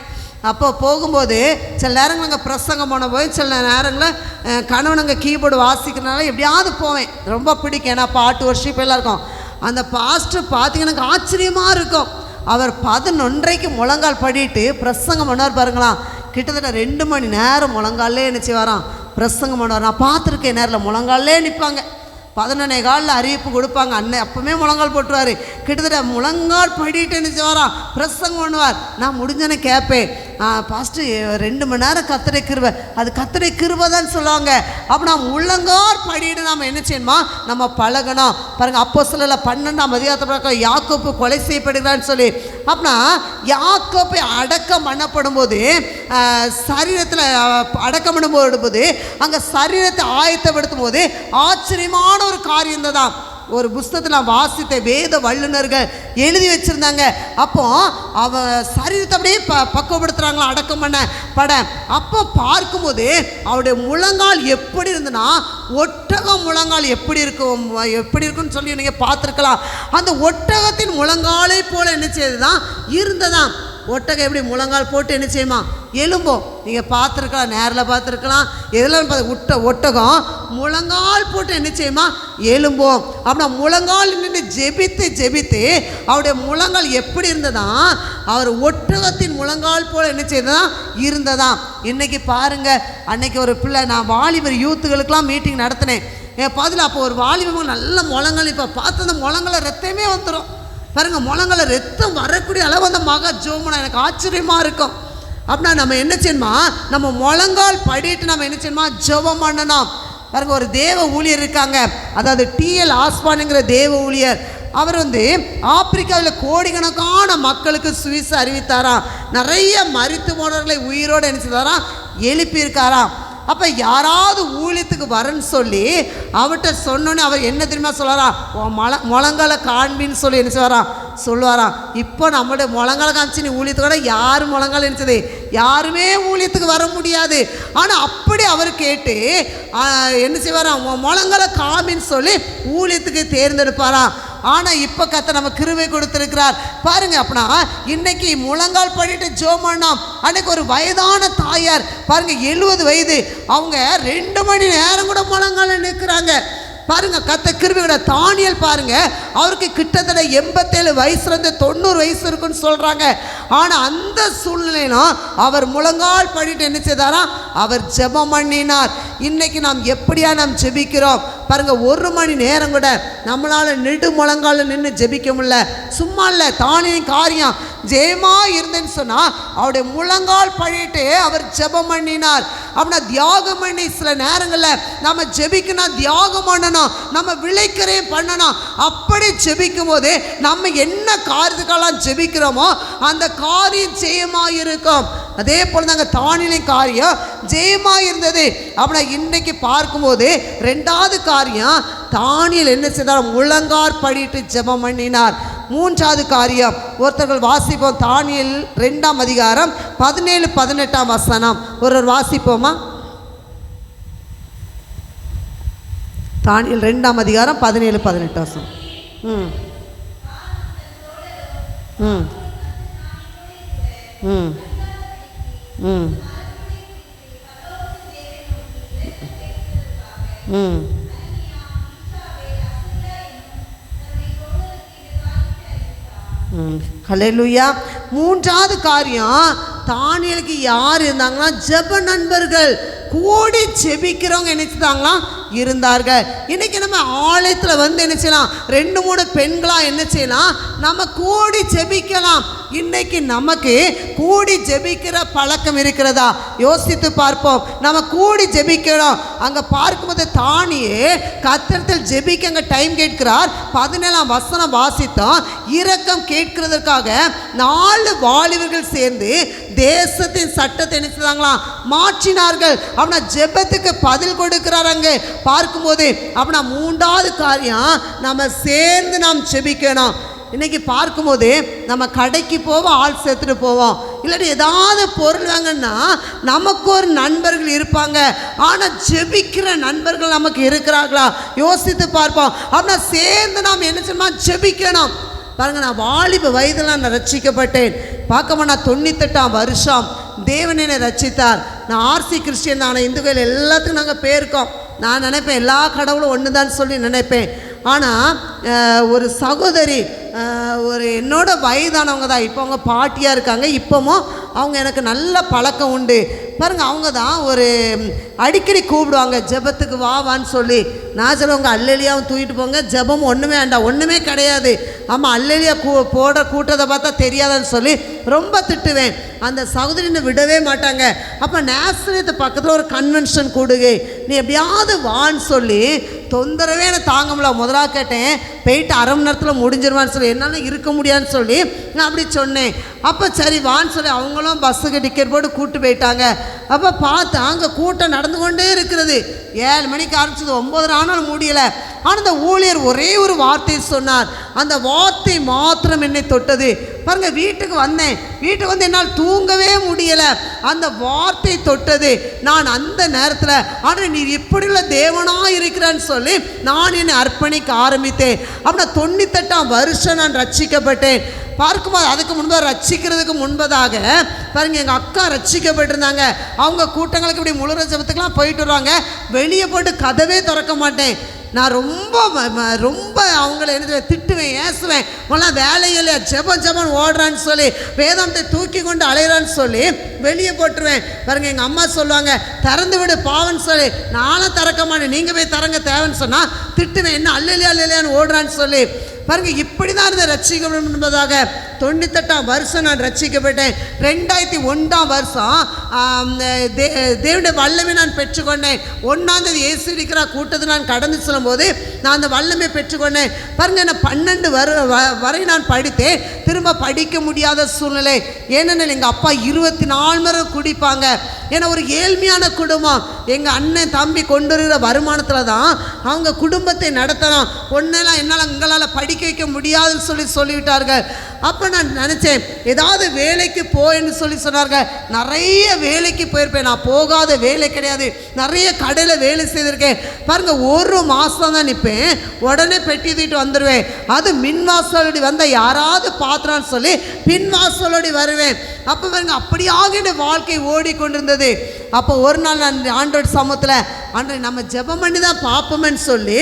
அப்போ போகும்போது சில நேரங்கள் அங்கே பிரசங்கம் போன போய் சில நேரங்களில் கணவனுங்க கீபோர்டு வாசிக்கிறதுனால எப்படியாவது போவேன். ரொம்ப பிடிக்கும், ஏன்னா பாட்டு வர்ஷிப் எல்லாம் இருக்கும். அந்த பாஸ்டர் பார்த்தீங்கன்னா எனக்கு ஆச்சரியமாக இருக்கும். அவர் 11:30க்கு முழங்கால் படிட்டு பிரசங்கம் பண்ணுவார் பாருங்களாம். கிட்டத்தட்ட 2 மணி நேரம் முழங்காலே என்ன செய்வாராம்? பிரசங்கம் பண்ணுவார். நான் பார்த்துருக்கேன், நேரில் முழங்காலே நிற்பாங்க. 11:15 அறிவிப்பு கொடுப்பாங்க. அண்ணன் அப்பவுமே முழங்கால் போட்டுருவார். கிட்டத்தட்ட முழங்கால் படிட்டு என்ன செய்வாராம்? பிரசங்கம் பண்ணுவார். நான் முடிஞ்சோன்னே கேட்பேன், பாஸ்டர் 2 மணி நேரம் கர்த்தருடைய கிருபை, அது கர்த்தருடைய கிருபை தான் சொல்லுவாங்க. அப்போ நான் முழங்கால் படிட்டு நாம் என்ன செய்யணுமா? நம்ம பழகணும். பாருங்கள், அப்போஸ்தலர் 12ஆம் அதிகாரத்தில் யாக்கோப்பு கொலை செய்யப்படுகிறான்னு சொல்லி. அப்படின்னா யாக்கோப்பை அடக்கம் பண்ணப்படும் போது, சரீரத்தில் அடக்கம் பண்ணும்போது அங்கே சரீரத்தை ஆயத்தப்படுத்தும் போது ஆச்சரியமான ஒரு காரியம் தான். ஒரு புஸ்தகத்தில் நான் வாசித்த வேத வல்லுநர்கள் எழுதி வச்சுருந்தாங்க. அப்போ சரீரத்தை அப்படியே பக்குவப்படுத்துகிறாங்களா அடக்கம் பண்ண படம். அப்போ பார்க்கும்போது அவருடைய முழங்கால் எப்படி இருந்ததுன்னா, ஒட்டகம் முழங்கால் எப்படி இருக்குன்னு சொல்லி நீங்கள் பார்த்துருக்கலாம். அந்த ஒட்டகத்தின் முழங்காலை போல் என்ன செய்யுதுதான் இருந்ததான். ஒட்டகம் எப்படி முழங்கால் போட்டு என்ன செய்யுமா? எலும்போம். நீங்கள் பார்த்துருக்கலாம், நேரில் பார்த்துருக்கலாம். எதெல்லாம் ஒட்டகம் முழங்கால் போட்டு என்ன செய்யுமா? எலும்போம். அப்படின்னா முழங்கால் நின்று ஜெபித்து அவருடைய முழங்கால் எப்படி இருந்ததா? அவர் ஒட்டகத்தின் முழங்கால் போல் என்ன செய்ததான் இருந்ததாம். இன்றைக்கி பாருங்கள், அன்னைக்கு ஒரு பிள்ளை, நான் வாலிபர் யூத்துகளுக்கெல்லாம் மீட்டிங் நடத்தினேன். என் பதில் அப்போ ஒரு வாலிபர் நல்ல முழங்கால், இப்போ பார்த்து அந்த முழங்கால ரத்தமே வந்துடும் பாருங்கள். முழங்கால ரத்தம் வரக்கூடிய அளவு அந்த மகா ஜோமனா எனக்கு ஆச்சரியமாக இருக்கும். அப்படின்னா நம்ம என்ன செய்யணுமா? நம்ம முழங்கால் படிட்டு நம்ம என்ன செய்யணுமா? ஜெபம் பண்ணணும். பாருங்கள், ஒரு தேவ ஊழியர் இருக்காங்க, அதாவது TL ஆஸ்வானுங்கிற தேவ ஊழியர். அவர் ஆப்பிரிக்காவில் கோடிக்கணக்கான மக்களுக்கு சுவிச அறிவித்தாராம். நிறைய மரித்து போனவர்களை உயிரோடு என்ன செய்தாராம்? எழுப்பியிருக்காராம். அப்போ யாராவது ஊழியத்துக்கு வரன்னு சொல்லி அவர்கிட்ட சொன்னோன்னே அவர் என்ன தெரியுமா சொல்லுவாராம்? முழங்கால காண்பின்னு சொல்லி என்ன செய்வாராம்? சொல்லுவாராம். இப்போ நம்மளுடைய முழங்கால காமிச்சு நீ ஊழியத்துக்கு கூட யாரும் முழங்கால் நினச்சது யாருமே ஊழியத்துக்கு வர முடியாது. ஆனால் அப்படி அவர் கேட்டு என்ன செய்வாராம்? முழங்கால காமின்னு சொல்லி ஊழியத்துக்கு தேர்ந்தெடுப்பாராம். ஆனால் இப்போ கர்த்தர் நம்ம கிருபை கொடுத்துருக்கிறார் பாருங்கள். அப்படின்னா இன்னைக்கு முழங்கால் படிட்டு ஜெபம் பண்ணோம். அன்னைக்கு ஒரு வயதான தாயார் பாருங்கள், 70 வயது, அவங்க 2 மணி நேரம் கூட முழங்கால நிற்கிறாங்க பாருங்க. கர்த்தர் கிருபையோட தானியல் பாருங்க, அவருக்கு கிட்டத்தட்ட 87 வயசுலேருந்து 90 வயசு இருக்குன்னு சொல்கிறாங்க. ஆனால் அந்த சூழ்நிலையிலும் அவர் முழங்கால் படிட்டு என்ன செய்தாராம்? அவர் ஜெபம் பண்ணினார். இன்னைக்கு நாம் எப்படியா நாம் ஜெபிக்கிறோம் பாருங்கள். 1 மணி நேரம் கூட நம்மளால் நெடு முழங்கால நின்று ஜெபிக்க முடியல. சும்மா இல்லை, தானியின் காரியம் ஜெயமாக இருந்தேன்னு சொன்னால் அவருடைய முழங்கால் படிட்டு அவர் ஜெபம் பண்ணினார். அப்படின்னா தியாகம் பண்ணி சில நேரங்களில் நம்ம ஜெபிக்கணும், தியாகம் பண்ணணும், நம்ம விளைக்கரையும் பண்ணணும். அப்படி ஜெபிக்கும் போது நம்ம என்ன காரியத்துக்கெல்லாம் ஜெபிக்கிறோமோ அந்த காரியம் ஜெயமாக இருக்கும். அதே போல் தாங்க தானியலின் காரியம் ஜெயமாக இருந்தது. அப்படின்னா இன்னைக்கு பார்க்கும்போது 2வது காரியம், தானியல் என்ன செய்தார்? முழங்கால் படிட்டு ஜெபம் பண்ணினார். 3வது காரியம், ஒருத்தர்கள் வாசிப்போம். தானியல் 2ஆம் அதிகாரம் 17-18 வசனம் ஒருவர் வாசிப்போமா? தானியல் 2ஆம் அதிகாரம் 17-18 வசனம். ம் ம் ம் ம் ம் ஹல்லேலூயா. 3வது காரியம், தானியலுக்கு யார் இருந்தாங்கன்னா ஜெப நண்பர்கள், கூடி ஜெபிக்கிறவங்க என்ன செய்தாங்களாம்? இருந்தார்கள். இன்றைக்கி நம்ம ஆலயத்தில் என்ன செய்யலாம்? 2-3 பெண்களாக என்ன செய்யலாம்? நம்ம கூடி ஜெபிக்கலாம். இன்றைக்கி நமக்கு கூடி ஜெபிக்கிற பழக்கம் இருக்கிறதா? யோசித்து பார்ப்போம். நம்ம கூடி ஜெபிக்கிறோம். அங்கே பார்க்கும்போது தானியே கர்த்தரிடத்தில் ஜெபிக்க அங்கே டைம் கேட்கிறார். 17ஆம் வசனம் வாசித்தோம். இரக்கம் கேட்கிறதற்காக 4 வாலிபர்கள் சேர்ந்து தேசத்தின் சட்டத்தை என்ன செய்தாங்களாம், மாற்றினார்கள். அப்படின்னா ஜெபத்துக்கு பதில் கொடுக்கிறார். அங்கே பார்க்கும்போது அப்படின்னா மூன்றாவது காரியம், நம்ம சேர்ந்து நாம் ஜெபிக்கணும். இன்றைக்கி பார்க்கும்போது நம்ம கடைக்கு போவோம், ஆள் சேர்த்துட்டு போவோம், இல்லாட்டி ஏதாவது பொருள் வாங்கன்னா நமக்கு ஒரு நண்பர்கள் இருப்பாங்க. ஆனால் ஜெபிக்கிற நண்பர்கள் நமக்கு இருக்கிறார்களா யோசித்து பார்ப்போம். அப்படின்னா சேர்ந்து நாம் என்ன செய்யணும், ஜெபிக்கணும். பாருங்க, நான் வாலிப வயதில் நான் ரட்சிக்கப்பட்டேன். பார்க்க நான் 98ஆம் வருஷம் தேவன் என்னை ரட்சித்தார். நான் ஆர்சி கிறிஸ்டியன் தான். ஆனால் இந்துக்கள் எல்லாத்துக்கும் நாங்கள் போயிருக்கோம். நான் நினைப்பேன் எல்லா கடவுளும் ஒன்று தான் சொல்லி நினைப்பேன். ஆனால் ஒரு சகோதரி, ஒரு என்னோட வயதானவங்க தான், இப்போ அவங்க பாட்டியாக இருக்காங்க. இப்போவும் அவங்க எனக்கு நல்ல பழக்கம் உண்டு. பாருங்கள், அவங்க தான் ஒரு அடிக்கடி கூப்பிடுவாங்க, ஜெபத்துக்கு வான்னு சொல்லி. நான் சொல்லுவாங்க, அல்லலியாவும் தூக்கிட்டு போங்க, ஜெபம் ஒன்றுமே வேண்டாம், ஒன்றுமே கிடையாது. ஆமாம், அல்லலியா போட கூட்டத்தை பார்த்தா தெரியாதான்னு சொல்லி ரொம்ப திட்டுவேன். அந்த சகோதரினை விடவே மாட்டாங்க. அப்போ நேசரேத்து பக்கத்தில் ஒரு கன்வென்ஷன் கூடுகை, நீ எப்படியாவது வான்னு சொல்லி தொந்தரவே எனக்கு தாங்க முடியல. முதலாக கேட்டேன், போயிட்டு அரை மணி நேரத்தில் முடிஞ்சிருவான்னு சொல்லி, என்னால் இருக்க முடியாதுன்னு சொல்லி நான் அப்படி சொன்னேன். அப்போ சரி வான்னு சொல்லி அவங்களும் பஸ்ஸுக்கு டிக்கெட் போட்டு கூப்பிட்டு போயிட்டாங்க. அப்போ பார்த்தா அங்கே கூட்டம் நடந்து கொண்டே இருக்கிறது. 7 மணிக்கு ஆரம்பிச்சது, 9 ஆனாலும் முடியலை. ஆனால் அந்த ஊழியர் ஒரே ஒரு வார்த்தை சொன்னார். அந்த வார்த்தை மாத்திரம் என்னை தொட்டது. பாருங்கள், வீட்டுக்கு வந்தேன். வீட்டுக்கு வந்து என்னால் தூங்கவே முடியலை. அந்த வார்த்தை தொட்டது. நான் அந்த நேரத்தில், ஆனால் நீர் இப்படி உள்ள தேவனாக இருக்கிறான்னு சொல்லி நான் என்னை அர்ப்பணிக்க ஆரம்பித்தேன். அப்படின்னா 98ஆம் வருஷம் நான் ரட்சிக்கப்பட்டேன். பார்க்கும்போது அதுக்கு முன்பதாக ரட்சிக்கிறதுக்கு முன்பதாக பாருங்கள், எங்கள் அக்கா ரட்சிக்கப்பட்டிருந்தாங்க. அவங்க கூட்டங்களுக்கு இப்படி முழு ஜெபத்துக்கெலாம் போயிட்டு வருவாங்க. வெளியே போட்டு கதவே திறக்க மாட்டேன். நான் ரொம்ப அவங்கள என்ன திட்டுவேன், ஏசுவேன். உங்களாம் வேலையில்லையா, ஜெபம் ஓடுறான்னு சொல்லி, வேதாந்தத்தை தூக்கி கொண்டு அலையிறான்னு சொல்லி வெளியே போட்டுருவேன். பாருங்கள், எங்கள் அம்மா சொல்லுவாங்க, திறந்து விடு பாவன்னு சொல்லி. நானும் திறக்க மாட்டேன், நீங்கள் போய் திறங்க தேவைன்னு சொன்னால் திட்டுவேன், என்ன அல்லையான்னு ஓடுறான்னு சொல்லி. பாருங்கள், இப்படி தான் இருந்த ரட்சிக்கப்படும் என்பதாக 98ஆம் வருஷம் நான் ரட்சிக்கப்பட்டேன். 2001ஆம் வருஷம் தேவனுடைய வல்லமை நான் பெற்றுக்கொண்டேன். 1ஆம் தேதி இயேசு இருக்கிற கூட்டத்தை நான் கடந்து செல்லும்போது நான் அந்த வல்லமை பெற்றுக்கொண்டேன். பாருங்கள், நான் 12 வரை நான் படித்தேன். திரும்ப படிக்க முடியாத சூழ்நிலை. ஏனென்றால் எங்கள் அப்பா 24 முறை குடிப்பாங்க. ஏன்னா ஒரு ஏழ்மையான குடும்பம். எங்கள் அண்ணன் தம்பி கொண்டு வருகிற வருமானத்தில் தான் அவங்க குடும்பத்தை நடத்தலாம். ஒன்றெல்லாம் என்னால் எங்களால் படிக்க வைக்க முடியாதுன்னு சொல்லிவிட்டார்கள். அப்போ நான் நினச்சேன், ஏதாவது வேலைக்கு போன்னு சொல்லி சொன்னார்கள். நிறைய வேலைக்கு போயிருப்பேன். நான் போகாத வேலை கிடையாது. நிறைய கடையில் வேலை செய்திருக்கேன். பாருங்கள், 1 மாதம் தான் நிற்பேன், உடனே பெட்டி தூக்கிட்டு வந்துடுவேன். அது மின்வாசலோடி வந்தால் யாராவது பார்த்துறான்னு சொல்லி பின்வாசலோடி வருவேன். அப்போ பாருங்க, அப்படியாக என் வாழ்க்கை ஓடிக்கொண்டிருந்தது. அப்போ ஒரு நாள் நான் ஆண்டோட சமூகத்தில், ஆண்டோட நம்ம ஜெபம் பண்ணி தான் பார்ப்போம்னு சொல்லி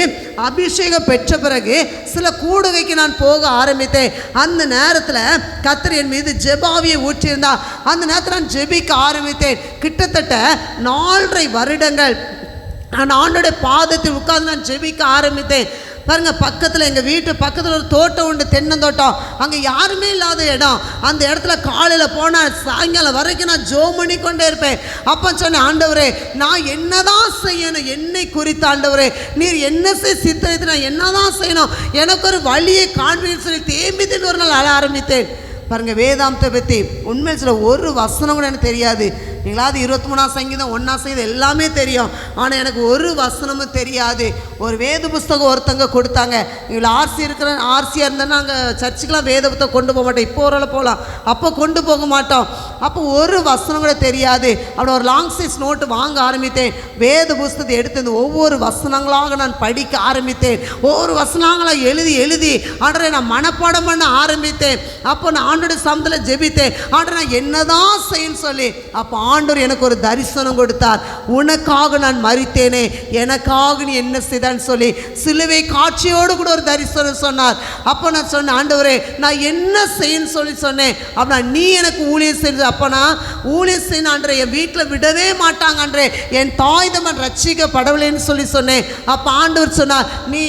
அபிஷேகம் பெற்ற பிறகு சில கூடுகைக்கு நான் போக ஆரம்பித்தேன். அந்த நேரத்தில் கர்த்தர் என் மீது ஜெபாவியை ஊற்றியிருந்தா. அந்த நேரத்தில் நான் ஜெபிக்க ஆரம்பித்தேன். கிட்டத்தட்ட 4.5 வருடங்கள் நான் ஆண்டோட பாதத்தில் உட்கார்ந்து நான் ஜெபிக்க ஆரம்பித்தேன். பாருங்கள், பக்கத்தில் எங்கள் வீட்டு பக்கத்தில் ஒரு தோட்டம் உண்டு, தென்னந்தோட்டம். அங்கே யாருமே இல்லாத இடம். அந்த இடத்துல காலையில் போனால் சாயங்காலம் வரைக்கும் நான் ஜெபம் பண்ணி கொண்டே இருப்பேன். அப்போ சொன்னேன், ஆண்டவரே நான் என்னதான் செய்யணும், என்னை குறித்து ஆண்டவரே நீர் என்ன சித்தரித்து நான் என்னதான் செய்யணும், எனக்கு ஒரு வழியை காண்பீங்கன்னு சொல்லி தேம்பி ஒரு நாள் அழ ஆரம்பித்தேன். பாருங்கள், வேதாந்தத்தை பற்றி உண்மையில் சில ஒரு வசனம் கூட எனக்கு தெரியாது. நீங்களாவது 23ஆம் சங்கீதம் 1ஆம் சங்கீதம் எல்லாமே தெரியும். ஆனால் எனக்கு ஒரு வசனமும் தெரியாது. ஒரு வேத புஸ்தகம் ஒருத்தங்க கொடுத்தாங்க. இவங்களை ஆர்சியாக இருந்தேன்னா நாங்கள் சர்ச்சுக்கெலாம் வேத புத்தகம் கொண்டு போக மாட்டோம். இப்போ ஒரு போகலாம், அப்போ கொண்டு போக மாட்டோம். அப்போ ஒரு வசனம் கூட தெரியாது. அப்படி ஒரு லாங் சைஸ் நோட்டு வாங்க ஆரம்பித்தேன். வேத புஸ்தகத்தை எடுத்து இந்த ஒவ்வொரு வசனங்களாக நான் படிக்க ஆரம்பித்தேன். ஒவ்வொரு வசனங்களாக எழுதி ஆண்டவரே நான் மனப்பாடம் பண்ண ஆரம்பித்தேன். அப்போ நான் ஆண்டோட சமூகத்தில் ஜெபித்தேன். ஆண்டவரே நான் என்னதான் செய்யன்னு சொல்லி. அப்போ ஆண்டவர் எனக்கு ஒரு தரிசனம் கொடுத்தார். உனக்காக நான் மரித்தேனே, எனக்காக நீ என்ன செய்தான்னு சொல்லி சிலுவை காட்சியோடு கூட ஒரு தரிசனம் சொன்னார். அப்போ நான் சொன்னேன், ஆண்டவரே நான் என்ன செய்யன்னு சொல்லி சொன்னேன். அப்படின்னா நீ எனக்கு ஊழியம் செய்து. அப்போ நான் ஊழியம் செய்யணும் ஆண்டவரே, என் வீட்டில் விடவே மாட்டாங்க ஆண்டவரே, என் தாய் தமன் ரட்சிக்கப்படவில்லைன்னு சொல்லி சொன்னேன். அப்போ ஆண்டவர் சொன்னார், நீ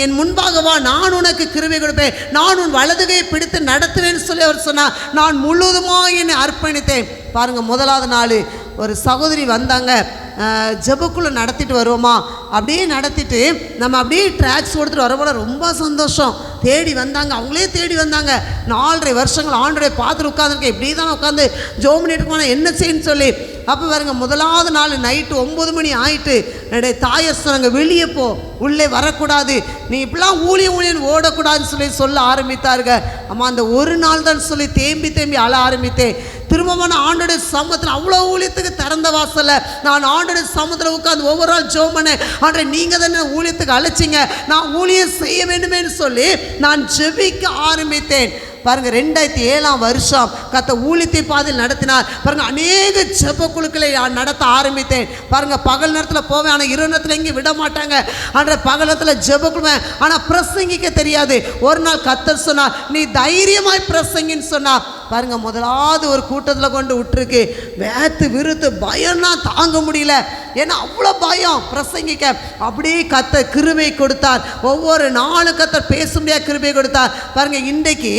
என் முன்பாக வா, நான் உனக்கு கிருபை கொடுப்பேன், நான் உன் வலதுகை பிடித்து நடத்துவேன்னு சொல்லி அவர் சொன்னார். நான் முழுவதுமாக என்னை அர்ப்பணித்தேன். பாருங்கள், முதலாவது நாள் ஒரு சகோதரி வந்தாங்க. ஜெபக்குள்ளே நடத்திட்டு வருவோமா, அப்படியே நடத்திட்டு நம்ம அப்படியே ட்ராக்ஸ் கொடுத்துட்டு வரப்போல ரொம்ப சந்தோஷம். தேடி வந்தாங்க, அவங்களே தேடி வந்தாங்க. 4.5 வருஷங்கள் ஆண்டோடைய பார்த்துட்டு உட்காந்துருக்கேன், இப்படி தான் உட்காந்து ஜோம் பண்ணிட்டு போனால் என்ன செய்யணும்னு சொல்லி. அப்போ பாருங்க, முதலாவது நாள் நைட்டு 9 மணி ஆயிட்டு என்னுடைய தாயை சொன்னாங்க, வெளியே போ, உள்ளே வரக்கூடாது, நீ இப்படிலாம் ஊழியம் ஓடக்கூடாதுன்னு சொல்ல ஆரம்பித்தாருங்க. அம்மா அந்த ஒரு நாள் தான் சொல்லி தேம்பி தேம்பி அழ ஆரம்பித்தேன். திரும்பமான ஆண்டோடைய சமூகத்தில் அவ்வளோ ஊழியத்துக்கு திறந்த வாசல்ல நான் ஆண்டோடைய சமூகத்தில் உட்காந்து ஒவ்வொரு நாள் ஜெபம் பண்ணேன். ஆண்டவரே, நீங்கள் தானே ஊழியத்துக்கு அழைச்சிங்க, நான் ஊழியம் செய்ய வேண்டுமேன்னு சொல்லி நான் ஜெபிக்க ஆரம்பித்தேன். பாருங்க, 2007 வருஷம் கத்த ஊழியத்தை பாதையில் நடத்தினார். பாருங்க, அநேக ஜெப குழுக்களை நடத்த ஆரம்பித்தேன். பாருங்க, பகல் நேரத்தில் போவேன், ஆனால் இரவு நேரத்தில் எங்கேயும் விட மாட்டாங்க. ஆனால் பகல் நேரத்தில் ஜெப குழுவேன், ஆனால் பிரசங்கிக்க தெரியாது. ஒரு நாள் கத்தர் சொன்னார், நீ தைரியமாய் பிரசங்கின்னு சொன்னார். பாருங்க, முதலாவது ஒரு கூட்டத்தில் கொண்டு விட்டுருக்கு. வேத்து விருத்து பயம்னா தாங்க முடியல, ஏன்னா அவ்வளோ பயம் பிரசங்கிக்க. அப்படியே கத்தர் கிருபை கொடுத்தார். ஒவ்வொரு நாளும் கத்தர் பேச முடியாத கிருபை கொடுத்தார். பாருங்க, இன்றைக்கு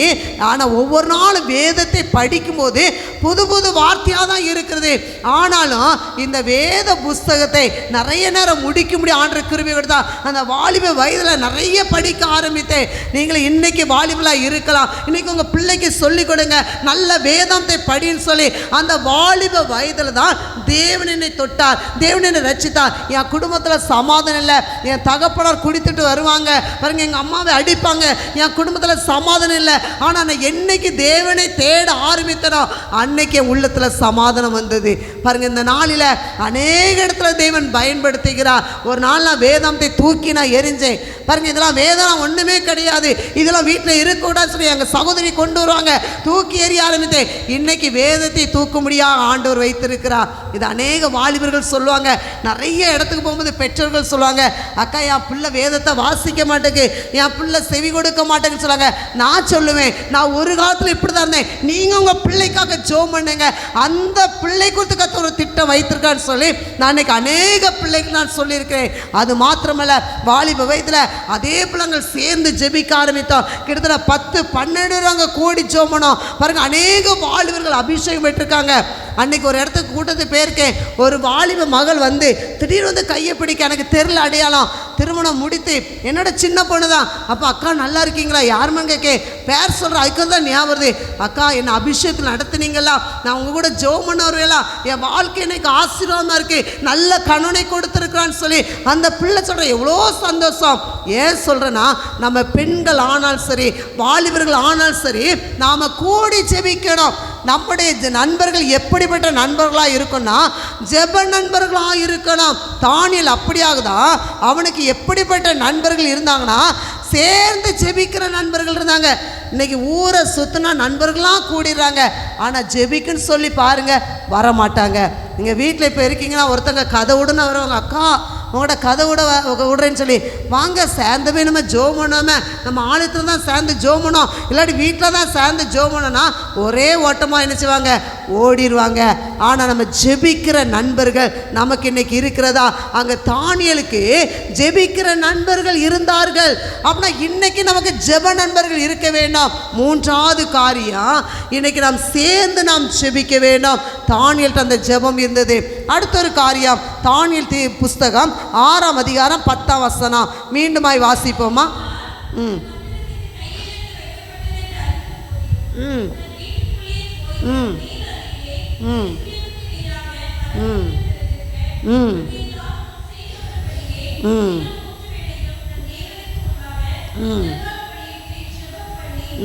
ஆனால் ஒவ்வொரு நாளும் வேதத்தை படிக்கும்போது புது புது வார்த்தையாக தான் இருக்கிறது. ஆனாலும் இந்த வேத புஸ்தகத்தை நிறைய நேரம் முடிக்க முடியும் ஆண்டவர் கிருபை கொடுத்தார். அந்த வாலிப வயதில் நிறைய படிக்க ஆரம்பித்தேன். நீங்களும் இன்னைக்கு வாலிபலாக இருக்கலாம், இன்னைக்கு உங்கள் பிள்ளைக்கு சொல்லிக் கொடுங்க, நல்ல வேதத்தை படின்னு சொல்லி. அந்த வாலிப வயதில் தான் தேவன் என்னை தொட்டார், தேவன் என்னை ரட்சித்தார். என் குடும்பத்தில் சமாதானம் இல்லை, என் தகப்பனார் குடித்துட்டு வருவாங்க பாருங்க, எங்கள் அம்மாவை அடிப்பாங்க, என் குடும்பத்தில் சமாதானம் இல்லை. ஆனால் நான் என்னைக்கு தேவனை தேட ஆரம்பித்தனோ அன்னைக்கு என் உள்ளத்தில் சமாதானம் வந்தது. பாருங்க, இந்த நாளில் அநேக இடத்துல தேவன் பயன்படுத்துகிறார். ஒரு நாள் நான் வேதத்தை தூக்கி நான் எரிஞ்சேன். பாருங்க, இதெல்லாம் வேதம் ஒன்றுமே கிடையாது, இதெல்லாம் வீட்டில் இருக்கக்கூடாதுன்னு சொல்லி எங்கள் சகோதரி கொண்டு வருவாங்க, தூக்கி எறிய ஆரம்பித்தேன். இன்னைக்கு வேதத்தை தூக்க முடியாத ஆண்டவர் வைத்திருக்கிறார். இது அநேக வாலிபர்கள் சொல்லுவாங்க. நிறைய இடத்துக்கு போகும்போது பெற்றோர்கள் சொல்லுவாங்க, அக்கா என் பிள்ளை வேதத்தை வாசிக்க மாட்டேங்குது, என் பிள்ளை செவி கொடுக்க மாட்டேங்குன்னு சொல்லுவாங்க. நான் சொல்லுவேன், நான் ஒரு காலத்தில் இப்படி தான் இருந்தேன், நீங்கள் உங்கள் பிள்ளைக்காக ஜெபம் பண்ணுங்க, அந்த பிள்ளை கொடுத்து கத்த ஒரு திட்டம் வைத்திருக்கான்னு சொல்லி நான் இன்னைக்கு அநேக பிள்ளைக்கு நான் சொல்லியிருக்கிறேன். அது மாத்திரமல்ல, வாலிப வயதில் அதே பிள்ளைங்கள் சேர்ந்து ஜெபிக்க ஆரம்பித்தோம். கிட்டத்தட்ட 10-12 கோடி ஜெபம் பண்ணோம். பாருங்க, அநேக வாலிபர்கள் அபிஷேகம் பெற்றிருக்காங்க. அன்னைக்கு ஒரு இடத்துக்கு கூட்டத்து போயிருக்கேன், ஒரு வாலிப மகள் வந்து திடீர்னு வந்து கையை பிடிக்க, எனக்கு தெரியல அடையாளம், திருமணம் முடித்து என்னோட சின்ன பொண்ணு தான். அப்போ அக்கா நல்லா இருக்கீங்களா, யாருமான்னு கேட்க, பேர் சொல்கிற, அதுக்கு தான் ஞாபகம் வருது, அக்கா என்னை அபிஷேகத்தில் நடத்துனீங்களா, நான் உங்கள் கூட ஜெபம் பண்ண வருவேலாம், என் வாழ்க்கை எனக்கு ஆசீர்வாதமாக இருக்குது, நல்ல கணவனை கொடுத்துருக்குறான்னு சொல்லி அந்த பிள்ளை சொல்கிற, எவ்வளோ சந்தோஷம். ஏன் சொல்கிறேன்னா, நம்ம பெண்கள் ஆனாலும் சரி, வாலிபர்கள் ஆனாலும் சரி, நாம் கூடி ஜெபிக்கணும். நம்முடைய நண்பர்கள் எப்படிப்பட்ட நண்பர்களாக இருக்குன்னா, ஜெப நண்பர்களாக இருக்கணும். தானியேல் அப்படியாகுதான், அவனுக்கு எப்படிப்பட்ட நண்பர்கள் இருந்தாங்கன்னா, சேர்ந்து ஜெபிக்கிற நண்பர்கள் இருந்தாங்க. இன்னைக்கு ஊரை சுற்றினா நண்பர்களாக கூடிடுறாங்க, ஆனால் ஜெபிக்குன்னு சொல்லி பாருங்க வரமாட்டாங்க. நீங்கள் வீட்டில் இப்போ இருக்கீங்கன்னா ஒருத்தங்க கதை விடுன்னு வருவாங்க, அக்கா உங்களோட கதை விடுறேன்னு சொல்லி வாங்க, சேர்ந்தவே நம்ம ஜெபம் பண்ணாமல் நம்ம ஆலயத்தில் தான் சேர்ந்து ஜெபம் பண்ணோம், இல்லாட்டி வீட்டில் தான் சேர்ந்து ஜெபம் பண்ணோன்னா ஒரே ஓட்டமாக என்ன செய்வாங்க, ஓடிடுவாங்க. ஆனால் நம்ம ஜெபிக்கிற நண்பர்கள் நமக்கு இன்னைக்கு இருக்கிறதா? அங்கே தானியேலுக்கு ஜெபிக்கிற நண்பர்கள் இருந்தார்கள். அப்படின்னா இன்னைக்கு நமக்கு ஜெப நண்பர்கள் இருக்க வேண்டாம். 3வது காரியம், இன்னைக்கு நாம் சேர்ந்து நாம் ஜெபிக்க வேண்டும். தானியேல்ட்ட அந்த ஜெபம் இருந்தது. அடுத்த ஒரு காரியம், தானியேல் புஸ்தகம் 6ஆம் அதிகாரம் 10ஆம் வசனம் மீண்டுமாய் வாசிப்போமா? ம் ம் ம் ம் ம் ம் ம் ம்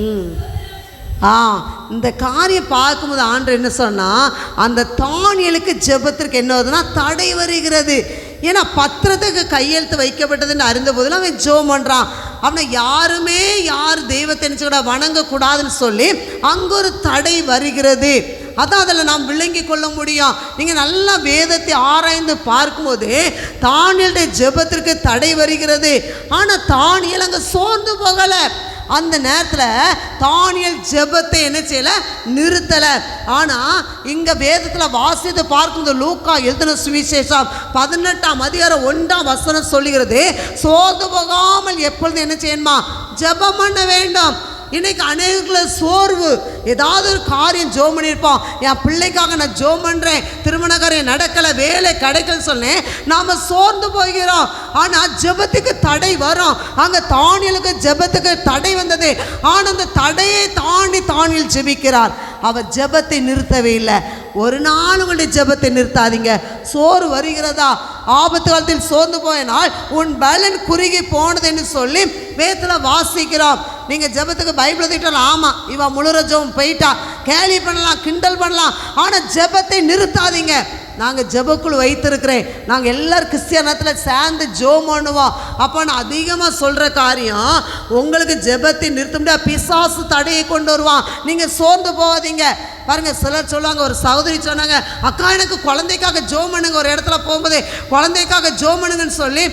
ம் இந்த காரியம் பார்க்கும்போது ஆண்டவர் என்ன சொன்னால், அந்த தானியேலுக்கு ஜெபத்திற்கு என்ன வருதுன்னா தடை வருகிறது. ஏன்னா பத்திரத்துக்கு கையெழுத்து வைக்கப்பட்டதுன்னு அறிந்த போதெல்லாம் அவன் ஜெபம் பண்ணுறான். அப்படின்னா யாருமே யார் தெய்வத்தை நினச்சிக்கூட வணங்கக்கூடாதுன்னு சொல்லி அங்கே ஒரு தடை வருகிறது. அதான் அதில் நாம் விளங்கி கொள்ள முடியும். நீங்கள் நல்லா வேதத்தை ஆராய்ந்து பார்க்கும்போது தானியேலுடைய ஜெபத்திற்கு தடை வருகிறது. ஆனால் தானியேல் அங்கே சோர்ந்து போகலை. அந்த நேரத்தில் தானியேல் ஜெபத்தை என்ன செய்யலை, நிறுத்தலை. ஆனால் இங்கே வேதத்தில் வாசித்து பார்க்கும்போது லூக்கா எழுதின சுவிசேஷம் 18ஆம் அதிகாரம் 1ஆம் வசனம் சொல்லுகிறது, சோர்ந்து போகாமல் எப்பொழுது என்ன செய்யணுமா, ஜெபம் பண்ண வேண்டும். இன்னைக்கு அநேகங்கள சோர்வு, ஏதாவது ஒரு காரியம் ஜோம் பண்ணியிருப்போம், என் பிள்ளைக்காக நான் ஜோம் பண்ணுறேன், திருமண காரியம் நடக்கலை, வேலை கிடைக்கல சொன்னேன், நாம் சோர்ந்து போகிறோம். ஆனால் ஜெபத்துக்கு தடை வரும். அங்கே தானியலுக்கு ஜெபத்துக்கு தடை வந்தது. ஆனால் அந்த தடையை தாண்டி தானியல் ஜெபிக்கிறார். அவர் ஜெபத்தை நிறுத்தவே இல்லை. ஒரு நாள் உங்களுடைய ஜெபத்தை நிறுத்தாதீங்க. சோறு வருகிறதா, ஆபத்து காலத்தில் சோர்ந்து போயினால் உன் பலன் குறுகி போனதுன்னு சொல்லி வேதத்தில் வாசிக்கிறோம். நீங்கள் ஜெபத்துக்கு பைபிள் திட்டலாம், ஆமாம் இவன் முழுரஜம் போயிட்டா, கேலி பண்ணலாம், கிண்டல் பண்ணலாம், ஆனால் ஜெபத்தை நிறுத்தாதீங்க. நாங்கள் ஜெபக்குழு வைத்திருக்கிறேன், நாங்கள் எல்லோரும் கிறிஸ்தியானத்தில் சேர்ந்து ஜோம் பண்ணுவோம். அப்போ நான் அதிகமாக சொல்கிற காரியம், உங்களுக்கு ஜெபத்தை நிறுத்த முடியாது, பிசாசு தடையை கொண்டு வருவான். நீங்கள் சோர்ந்து போகாதீங்க. பாருங்கள், சிலர் சொல்லுவாங்க, ஒரு சகோதரி சொன்னாங்க, அக்கா எனக்கு குழந்தைக்காக ஜோம் பண்ணுங்க. ஒரு இடத்துல போகும்போது குழந்தைக்காக ஜோம் பண்ணுங்கன்னு சொல்லி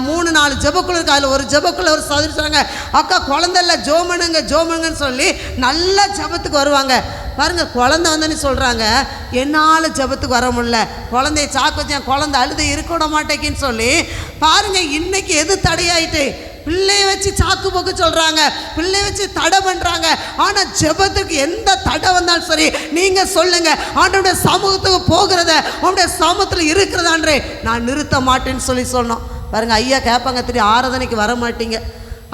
3-4 ஜெபக்குழு இருக்கு. அதில் ஒரு ஜெபக்குழு ஒரு சகோதரி சொன்னாங்க, அக்கா குழந்தை இல்லை, ஜோம் பண்ணுங்கன்னு சொல்லி நல்லா ஜெபத்துக்கு வருவாங்க. பாருங்கள், குழந்தை வந்தேன்னு சொல்கிறாங்க, என்னால் ஜெபத்துக்கு வர முடியல, குழந்தைய சாக்கு வச்சேன், குழந்தை அழுது இருக்க விட மாட்டேங்கின்னு சொல்லி. பாருங்கள், இன்னைக்கு எது தடையாயிட்டு? பிள்ளைய வச்சு சாக்கு போக்கு சொல்கிறாங்க, பிள்ளைய வச்சு தடை பண்ணுறாங்க. ஆனால் ஜெபத்துக்கு எந்த தடை வந்தாலும் சரி, நீங்கள் சொல்லுங்கள், ஆண்டவருடைய சமூகத்துக்கு போகிறத, அவனுடைய சமூகத்தில் இருக்கிறதான்றே நான் நிறுத்த மாட்டேன்னு சொல்லி சொன்னோம். பாருங்கள், ஐயா கேட்பாங்க, திடீர் ஆராதனைக்கு வர மாட்டீங்க,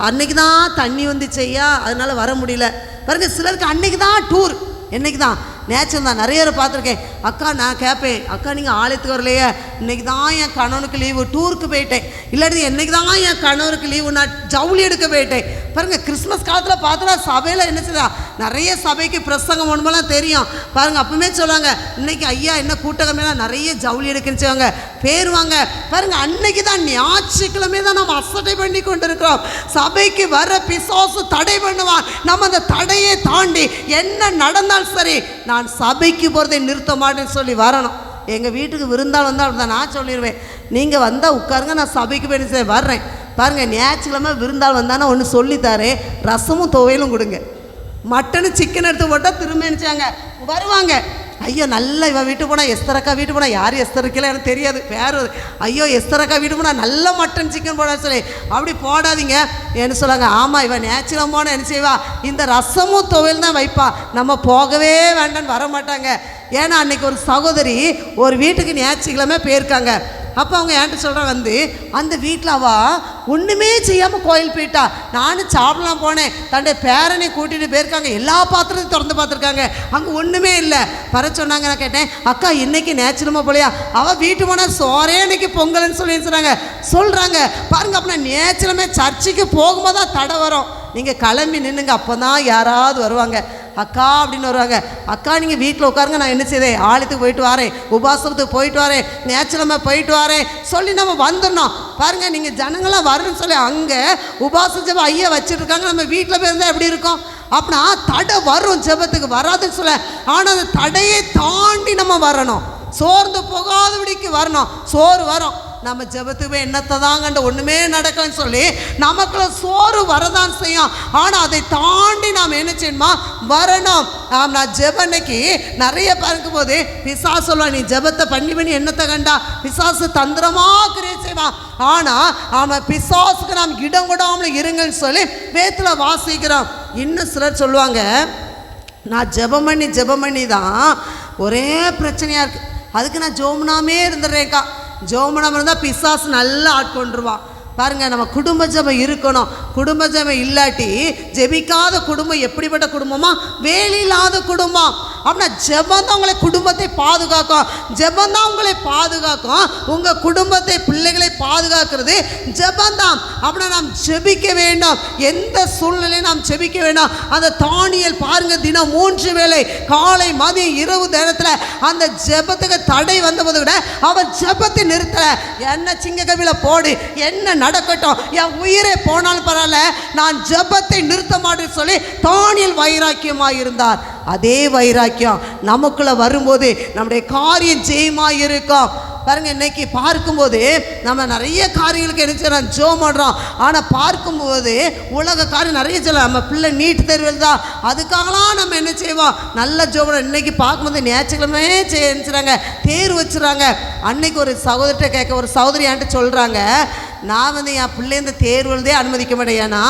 அன்னைக்கு தான் தண்ணி வந்துச்சு ஐயா, அதனால் வர முடியல. பாருங்கள், சிலருக்கு அன்னைக்கு தான் டூர், என்னைக்கு தான் நேச்சர் தான். நிறைய பேர் பார்த்துருக்கேன். அக்கா நான் கேட்பேன், அக்கா நீங்கள் ஆலயத்துக்கு வரலையே, இன்றைக்கி தான் என் கணவனுக்கு லீவு, டூருக்கு போயிட்டேன், இல்லாட்டி என்றைக்கு தான் என் கணவருக்கு லீவு, நான் ஜவுளி எடுக்க போயிட்டேன். பாருங்கள், கிறிஸ்மஸ் காலத்தில் பார்த்தா சபையில் என்ன செய்தா, நிறைய சபைக்கு பிரசங்கம் ஒன்றுமெல்லாம் தெரியும். பாருங்கள், அப்பவுமே சொல்லுவாங்க, இன்றைக்கி ஐயா என்ன கூட்டகமெல்லாம் நிறைய ஜவுளி எடுக்குன்னு செய்வாங்க, பேருவாங்க. பாருங்கள், அன்னைக்கு தான் ஞாயிற்றுக்கிழமை தான் நம்ம அசட்டை பண்ணி கொண்டு இருக்கிறோம். சபைக்கு வர பிசாசு தடை பண்ணுவான். நம்ம அந்த தடையை தாண்டி என்ன நடந்தாலும் சரி, நான் சபைக்கு போகிறதை நிறுத்த மாட்டேன்னு சொல்லி வரணும். எங்கள் வீட்டுக்கு விருந்தாள் வந்தால் அப்படி தான் நான் சொல்லிடுவேன், நீங்கள் வந்தால் உட்காருங்க, நான் சபைக்கு போய் வர்றேன். பாருங்கள், ஞாயிற்றுக்கிழமை விருந்தாள் வந்தானா ஒன்று சொல்லித்தாரேன், ரசமும் துவையலும் கொடுங்க. மட்டனு சிக்கன் எடுத்து போட்டால் திரும்ப நினச்சாங்க வருவாங்க. ஐயோ நல்லா இவன் வீட்டு போனால், எஸ்தரக்கா வீட்டு போனால், யார் எஸ்தரக்கெல்லாம் எனக்கு தெரியாது பேர், ஐயோ எஸ்தரக்கா வீட்டு போனால் நல்ல மட்டன் சிக்கன் போட சொல்லி அப்படி போடாதீங்க என்ன சொல்லுவாங்க. ஆமாம், இவன் நேச்சுரம் போன என்ன செய்வா, இந்த ரசமும் துவையல் தான் வைப்பா, நம்ம போகவே வேண்டான்னு வர மாட்டாங்க. ஏன்னா அன்றைக்கி ஒரு சகோதரி ஒரு வீட்டுக்கு ஞாயிற்றுக்கிழமை போயிருக்காங்க. அப்போ அவங்க என்கிட்ட சொல்கிறாங்க, வந்து அந்த வீட்டில் அவள் ஒன்றுமே செய்யாமல் கோயில் போயிட்டா. நானும் சாப்பிடலாம் போனேன், தன்னுடைய பேரனை கூட்டிகிட்டு போயிருக்காங்க, எல்லா பாத்திரத்தையும் திறந்து பார்த்துருக்காங்க, அங்கே ஒன்றுமே இல்லை. வர சொன்னாங்க. நான் கேட்டேன், அக்கா இன்றைக்கி நேச்சுரமாக போலையா? அவள் வீட்டு போனால் சோறே இன்னைக்கு பொங்கல்னு சொல்லி சொல்கிறாங்க. பாருங்கள், அப்படின்னா நேச்சுரமே சர்ச்சுக்கு போகும்போது தான் தடை வரும். நீங்கள் கிளம்பி நின்றுங்க, அப்போ தான் யாராவது வருவாங்க. அக்கா அப்படின்னு வருவாங்க. அக்கா நீங்கள் வீட்டில் உட்காருங்க, நான் என்ன செய்தேன், ஆலயத்துக்கு போயிட்டு வரேன், உபாசத்துக்கு போயிட்டு வரேன், நேச்சுரமாக போயிட்டு வரேன் சொல்லி நம்ம வந்துடணும். பாருங்கள், நீங்கள் ஜனங்களாம் வரணும்னு சொல்லி அங்கே உபாச ஜெபம் ஐயா வச்சுருக்காங்க, நம்ம வீட்டில் போயிருந்தால் எப்படி இருக்கும்? அப்படின்னா தடை வரும், ஜெபத்துக்கு வராதுன்னு சொல்ல. ஆனால் அந்த தடையை தாண்டி நம்ம வரணும், சோர்ந்து போகாதபடிக்கு வரணும். சோறு வரும், நம்ம ஜெபத்துக்கு என்னத்தை தாங்கண்ட ஒன்றுமே நடக்கலன்னு சொல்லி நமக்குள்ள சோறு வரதான் செய்யும். ஆனால் அதை தாண்டி நாம் என்ன செய்யணுமா, வரணும். நான் ஜெபனைக்கு நிறைய பார்க்கும் போது பிசாசு சொல்லுவான், நீ ஜெபத்தை பண்ணி என்னத்தை கண்டா, பிசாசு தந்திரமாக கிரியை செய்வான். ஆனால் அவன் பிசாசுக்கு நாம் இடம் கொடாமல் இருங்கன்னு சொல்லி வேதத்தில் வாசிக்கிறோம். இன்னும் சிலர் சொல்லுவாங்க, நான் ஜெபம் பண்ணி தான் ஒரே பிரச்சனையாக இருக்குது, அதுக்கு நான் ஜோம்னாமே இருந்துடுறேன்க்கா. ஜோமனம் இருந்தால் பிசாசு நல்லா ஆட்கொண்டுருவான். பாருங்கள், நம்ம குடும்ப ஜெபம் இருக்கணும். குடும்ப ஜெபம் இல்லாட்டி ஜெபிக்காத குடும்பம் எப்படிப்பட்ட குடும்பமா, வேலை இல்லாத குடும்பம். அப்படின்னா ஜெபம் தான் உங்களை குடும்பத்தை பாதுகாக்கும், ஜெபம் தான் உங்களை பாதுகாக்கும், உங்கள் குடும்பத்தை பிள்ளைகளை பாதுகாக்கிறது ஜெபம் தான். அப்படின்னா நாம் ஜெபிக்க வேண்டும், எந்த சூழ்நிலையும் நாம் ஜெபிக்க வேண்டும். அந்த தானியல் பாருங்கள், தினம் 3 வேளை காலை மதியம் இரவு நேரத்தில் அந்த ஜெபத்துக்கு தடை வந்தபோது கூட அவன் ஜெபத்தை நிறுத்தலை. என்ன சிங்க கவில போடு, என்ன நடக்கட்டும், என் உயிரை போனாலும் பரவாயில்ல, நான் ஜெபத்தை நிறுத்த மாட்டேன்னு சொல்லி தானியல் வைராக்கியமாக இருந்தார். அதே வைராக்கியம் நமக்குள்ள வரும்போது நம்முடைய காரியம் ஜெயமாக இருக்கும். பாருங்கள், இன்னைக்கு பார்க்கும்போது நம்ம நிறைய காரியங்களுக்கு என்ன செய்யறோம், ஜெபம் பண்ணுறோம். ஆனால் பார்க்கும்போது உலக காரியம் நிறைய சொல்லலாம். நம்ம பிள்ளை நீட் தேர்வு தான், அதுக்காகலாம் நம்ம என்ன செய்வோம், நல்ல ஜெபம். இன்னைக்கு பார்க்கும்போது ஞாயிற்றுக்கிழமை செய்கிறாங்க, தேர்வு வச்சுறாங்க. அன்னைக்கு ஒரு சகோதரிட்ட கேட்க, ஒரு சகோதரி என்கிட்ட சொல்கிறாங்க, நான் வந்து என் பிள்ளை இந்த தேர்வு எழுதே அனுமதிக்க மாட்டேன். ஏன்னா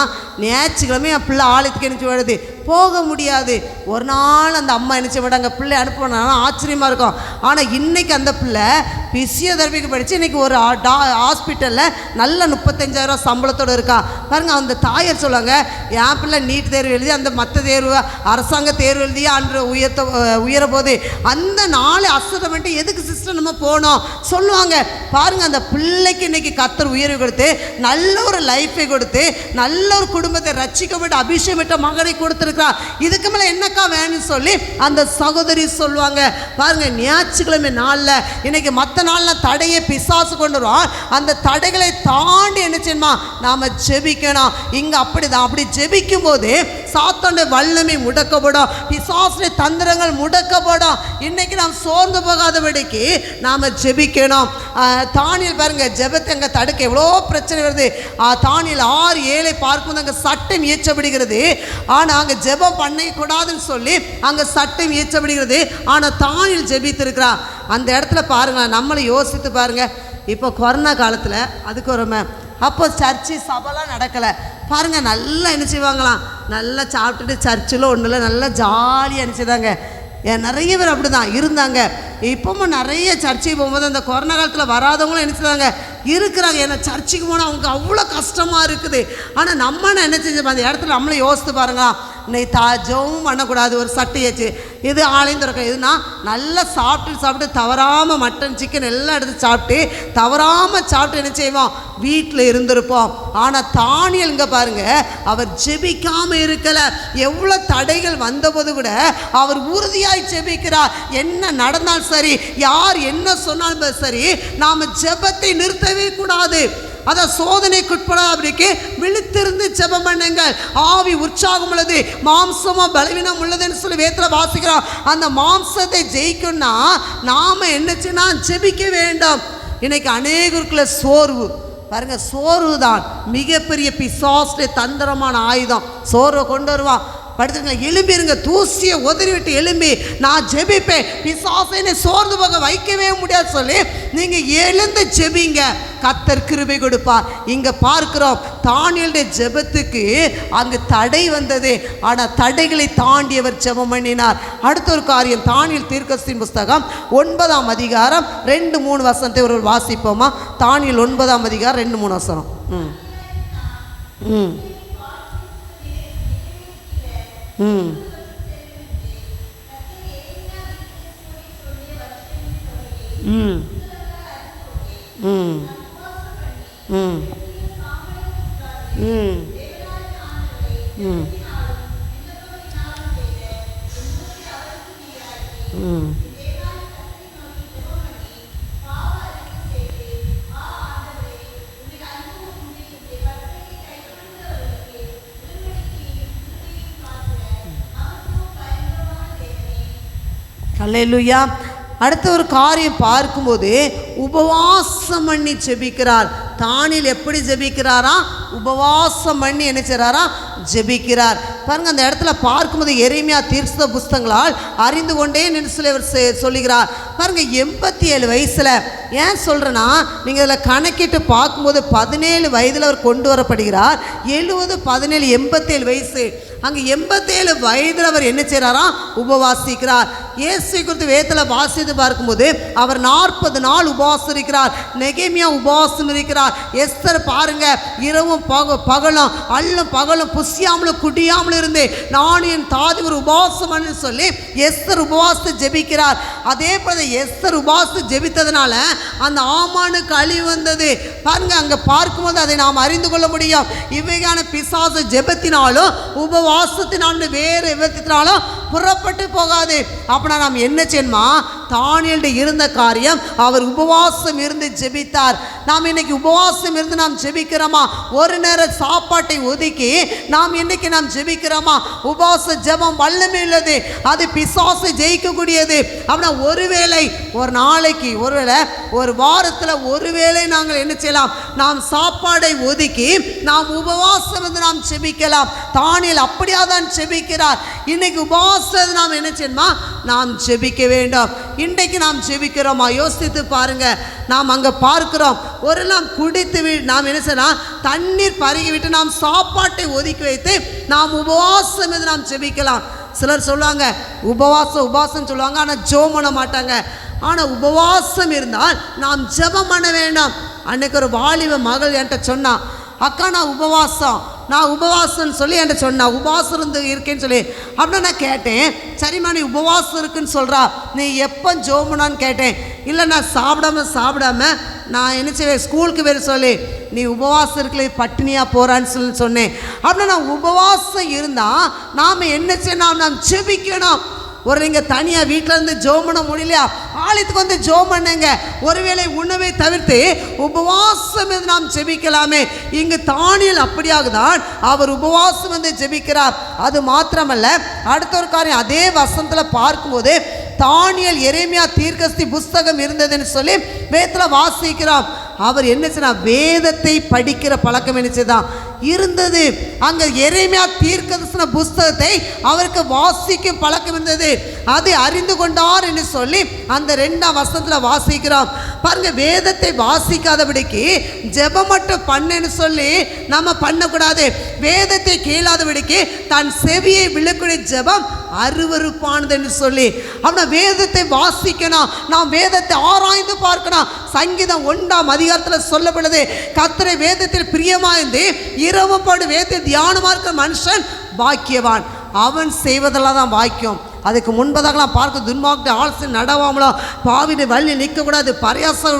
ஞாயிற்றுக்கிழமை என் பிள்ளை ஆலயத்துக்கு நினச்சி வருது, போக முடியாது. ஒரு நாள் அந்த அம்மா நினச்ச மாட்டாங்க பிள்ளை அனுப்புனா ஆச்சரியமாக இருக்கும். ஆனால் இன்றைக்கி அந்த பிள்ளை பிசியோதெரபிக்கு படித்து இன்றைக்கி ஒரு ஹாஸ்பிட்டலில் நல்ல 35,000 சம்பளத்தோடு இருக்கா பாருங்கள். அந்த தாயார் சொல்லுவாங்க, என் பிள்ளை நீட் தேர்வு எழுதி அந்த மற்ற தேர்வு அரசாங்க தேர்வு எழுதியா அன்று உயர போது அந்த நாளை அசட்டை பண்ணிட்டு எதுக்கு சிஸ்டர் நம்ம போனோம் சொல்லுவாங்க. பாருங்கள், அந்த பிள்ளைக்கு இன்றைக்கி கர்த்தர் உயர்வு கொடுத்து நல்ல ஒரு லைஃபை கொடுத்து நல்ல ஒரு குடும்பத்தை ரட்சிக்கப்பட்டு அபிஷேகப்பட்ட மகனை கொடுத்துருக்கிறார். இதுக்கு மேலே என்னக்கா வேணும்னு சொல்லி அந்த சகோதரி சொல்லுவாங்க. பாருங்கள், ஞாயிற்றுக்கிழமை நாளில் இன்னைக்கு மற்ற நாளில் தடையை பிசாசு கொண்டு வருவான். அந்த தடைகளை தாண்டி என்ன செய்யணுமா நாம் ஜெபிக்கணும். இங்கே அப்படிதான். அப்படி ஜெபிக்கும் போது சாத்தானுடைய வல்லமை முடக்கப்படும், பிசாசுடைய தந்திரங்கள் முடக்கப்படும். இன்னைக்கு நாம் சோர்ந்து போகாதபடிக்கு நாம் ஜெபிக்கணும். தானியல் பாருங்க, ஜெபத்தை அங்கே தடுக்க எவ்வளோ பிரச்சனை வருது. தானியல் 6:7 பார்க்கும்போது அங்கே சட்டம் இயற்றப்படுகிறது. ஆனால் அங்கே ஜெபம் பண்ணக்கூடாதுன்னு சொல்லி அங்கே சட்டம் இயற்றப்படுகிறது. ஆனால் தானியல் ஜெபித்திருக்கிறா. அந்த இடத்துல பாருங்களேன், நம்மளை யோசித்து பாருங்கள். இப்போ கொரோனா காலத்தில் அதுக்கு ஒரு அப்போ சர்ச்சு சபைலாம் நடக்கலை பாருங்கள். நல்லா என்ன செய்வாங்களாம், நல்லா சாப்பிட்டுட்டு சர்ச்சில் ஒன்றில் நல்லா ஜாலியாக நினச்சிதாங்க. நிறைய பேர் அப்படி தான் இருந்தாங்க. இப்போவும் நிறைய சர்ச்சுக்கு போகும்போது அந்த கொரோனா காலத்தில் வராதவங்களும் நினச்சிதாங்க இருக்கிறாங்க. ஏன்னா சர்ச்சுக்கு போனால் அவங்களுக்கு அவ்வளோ கஷ்டமாக இருக்குது. ஆனால் நம்ம என்ன செஞ்சோம் அந்த இடத்துல நம்மளே யோசித்து பாருங்களா. இன்னைக்கு ஜெபம் பண்ணக்கூடாது, ஒரு சட்டையாச்சு இது ஆலயம் திறக்க இதுனா நல்லா சாப்பிட்டு தவறாமல் மட்டன் சிக்கன் எல்லாம் எடுத்து சாப்பிட்டு தவறாமல் சாப்பிட்டு என்ன செய்வோம், வீட்டில் இருந்திருப்போம். ஆனால் தானியல் இங்கே பாருங்கள், அவர் ஜெபிக்காமல் இருக்கலை. எவ்வளோ தடைகள் வந்தபோது கூட அவர் உறுதியாய் ஜெபிக்கிறார். என்ன நடந்தாலும் சரி, யார் என்ன சொன்னாலும் சரி, நாம் ஜெபத்தை நிறுத்தவே கூடாது. அதான் சோதனைக்குட்படாதபடிக்கு விழித்திருந்து ஜெபம் பண்ணுங்கள். ஆவி உற்சாகம் உள்ளது, மாம்சமா பலவீனம் உள்ளதுன்னு சொல்லி வேதத்துல வாசிக்கிறோம். அந்த மாம்சத்தை ஜெயிக்கணும்னா நாம என்னச்சுன்னா ஜெபிக்க வேண்டும். இன்னைக்கு அநேகருக்குள்ள சோர்வு பாருங்க, சோர்வு தான் மிகப்பெரிய பிசாசுடைய தந்திரமான ஆயுதம். சோர்வை கொண்டு வருவான். படுத்துங்க, எழும்பிருங்க, தூசியை உதறி விட்டு எழும்பி நான் ஜெபிப்பேன், பிசாசை சோர்ந்து போக வைக்கவே முடியாது சொல்லி நீங்கள் எழுந்து ஜெபிங்க, கர்த்தர் கிருபை கொடுப்பார். இங்கே பார்க்கிறோம் தானியலுடைய ஜெபத்துக்கு அங்கு தடை வந்தது. ஆனால் தடைகளை தாண்டியவர் ஜெபம் பண்ணினார். அடுத்த ஒரு காரியம், தானியல் தீர்க்கதரிசியின் புஸ்தகம் 9ஆம் அதிகாரம் 2-3 வசனத்தை ஒரு வாசிப்போமா. தானியல் 9ஆம் அதிகாரம் 2-3 வசனம். அல்லேலூயா. அடுத்த ஒரு காரியம் பார்க்கும்போது உபவாசம் பண்ணி ஜெபிக்கிறார். தானியல் எப்படி ஜெபிக்கிறாரா, உபவாசம் பண்ணி என்ன செய்கிறாரா, ஜெபிக்கிறார். பாருங்க, அந்த இடத்துல பார்க்கும்போது எரேமியா தீர்க்க புஸ்தகங்களால் அறிந்து கொண்டே நின்று சொல்லுகிறார். பாருங்க, 87 வயசில், ஏன் சொல்கிறேன்னா நீங்கள் இதில் கணக்கிட்டு பார்க்கும்போது 17 வயதில் அவர் கொண்டு வரப்படுகிறார். 70, 17, 87 வயசு. அங்கே 87 வயதில் அவர் என்ன செய்கிறாரா, உபவாசிக்கிறார். இயேசு குறித்து வேதத்தில் வாசித்து பார்க்கும்போது அவர் 40 நாள் உபவாசம் இருக்கிறார். நெகேமியா உபவாசம் இருக்கிறார். எஸ்தர் பாருங்க, இரவும் பகலும் அல்லும் பகலும் புசியாமலும் குடியாமலும் இருந்து நான் என் தாதி ஒரு உபவாசம் சொல்லி எஸ்தர் உபவாசத்தை ஜெபிக்கிறார். அதே போல எஸ்தர் உபவாசத்தை ஜெபித்ததுனால அந்த ஆமானுக்கு அழிவு வந்தது. பாருங்க, அங்கே பார்க்கும்போது அதை நாம் அறிந்து கொள்ள முடியும். இவையான பிசாசு ஜெபத்தினாலும் உபவாசத்தினாலும் வேறு விதத்தினாலும் புறப்பட்டு போகாது. அப்படின்னா நாம் என்ன செய்யணுமா, தானியேல் இருந்த காரியம், அவர் உபவாசம் இருந்து ஜெபித்தார். நாம் இன்னைக்கு உபவாசம் இருந்து நாம் ஜெபிக்கிறோமா? ஒரு நேர சாப்பாட்டை ஒதுக்கி நாம் இன்னைக்கு நாம் ஜெபிக்கிறோமா? உபவாச ஜெபம் வல்லமை உள்ளது, அது பிசாசை ஜெயிக்கக்கூடியது. அப்படின்னா ஒருவேளை ஒரு நாளைக்கு, ஒருவேளை ஒரு வாரத்தில் ஒருவேளை நாங்கள் என்ன செய்யலாம், நாம் சாப்பாடை ஒதுக்கி நாம் உபவாசம் இருந்து நாம் ஜெபிக்கலாம். தானியேல் அப்படியா தான் ஜெபிக்கிறார். இன்னைக்கு உபவாசம் நாம் என்ன செய்யணுமா, நாம் ஜெபிக்க வேண்டும். இன்றைக்கு நாம் ஜெபிக்கிறோமா? யோசித்து பாருங்க. நாம் அங்கே பார்க்கிறோம், ஒரு நாம் குடித்து நாம் என்ன செய்யலாம், தண்ணீர் பருகி விட்டு நாம் சாப்பாட்டை ஒதுக்கி வைத்து நாம் உபவாசம் என்று நாம் ஜெபிக்கலாம். சிலர் சொல்லுவாங்க உபவாசம் சொல்லுவாங்க, ஆனால் ஜெபம் பண்ண மாட்டாங்க. ஆனால் உபவாசம் இருந்தால் நாம் ஜெபம் பண்ண வேண்டாம். அன்னைக்கு ஒரு வாலிப மகள் என்கிட்ட சொன்னான், அக்கா நான் உபவாசம்னு சொல்லி என்கிட்ட சொன்னா, உபவாசம் இருந்து இருக்கேன்னு சொல்லி. அப்படின்னா நான் கேட்டேன், சரிம்மா நீ உபவாசம் இருக்குன்னு சொல்கிறா, நீ எப்போ ஜோமுனான்னு கேட்டேன். இல்லை நான் சாப்பிடாம நான் என்ன செய்வேன், ஸ்கூலுக்கு வேறு சொல்லி நீ உபவாசம் இருக்கல பட்டினியாக போகிறான்னு சொன்னேன். அப்படின்னா நான் உபவாசம் இருந்தால் நாம் என்ன செய்யணும், நாம் ஜெபிக்கணும். ஒரு நீங்கள் தனியாக வீட்டில் இருந்து ஜெபம் பண்ண முடியலையா, ஆலயத்துக்கு வந்து ஜெபம் பண்ணுங்க. ஒருவேளை உணவை தவிர்த்து உபவாசம் என்று நாம் ஜெபிக்கலாமே. இங்கு தானியேல் அப்படியாகதான் அவர் உபவாசம் வந்து ஜெபிக்கிறார். அது மாத்திரமல்ல, அடுத்த ஒரு காரியம் அதே வசனத்தில் பார்க்கும்போது தானியேல் எரேமியா தீர்க்கதரிசி புஸ்தகம் இருந்ததுன்னு சொல்லி வேதத்தில் வாசிக்கிறோம். அவர் என்ன செய்தார், வேதத்தை படிக்கிற பழக்கம் என்ன செய்தான் இருந்தது. அங்கே எரேமியா தீர்க்கதரிசன புஸ்தகத்தை அவருக்கு வாசிக்கும் பழக்கம் இருந்தது. அதை அறிந்து கொண்டார் என்று சொல்லி அந்த 2ஆம் வசனத்தில் வாசிக்கிறோம். பாருங்க, வேதத்தை வாசிக்காதபடிக்கு ஜெபம் மட்டும் பண்ணுன்னு சொல்லி நம்ம பண்ணக்கூடாது. வேதத்தை கேளாதபடிக்கு தன் செவியை விழுக்கூடிய ஜெபம் அருவருப்பானது என்று சொல்லி அவனை வேதத்தை வாசிக்கணும். நாம் வேதத்தை ஆராய்ந்து பார்க்கணும். சங்கீதம் 1ஆம் அதிகாரத்தில் சொல்லப்படுது, கர்த்தரை வேதத்தில் பிரியமாயிருந்து இரவு படு வேதத்தில் தியானமாக இருக்கிற மனுஷன் பாக்கியவான், அவன் செய்வதெல்லாம் தான் வாக்கியம். அதுக்கு முன்பதாக நான் பார்க்க துன்மார்க்க ஆலோசனை நடவாமலோ, பாவிட வழி நிற்கக்கூடாது, பரியாச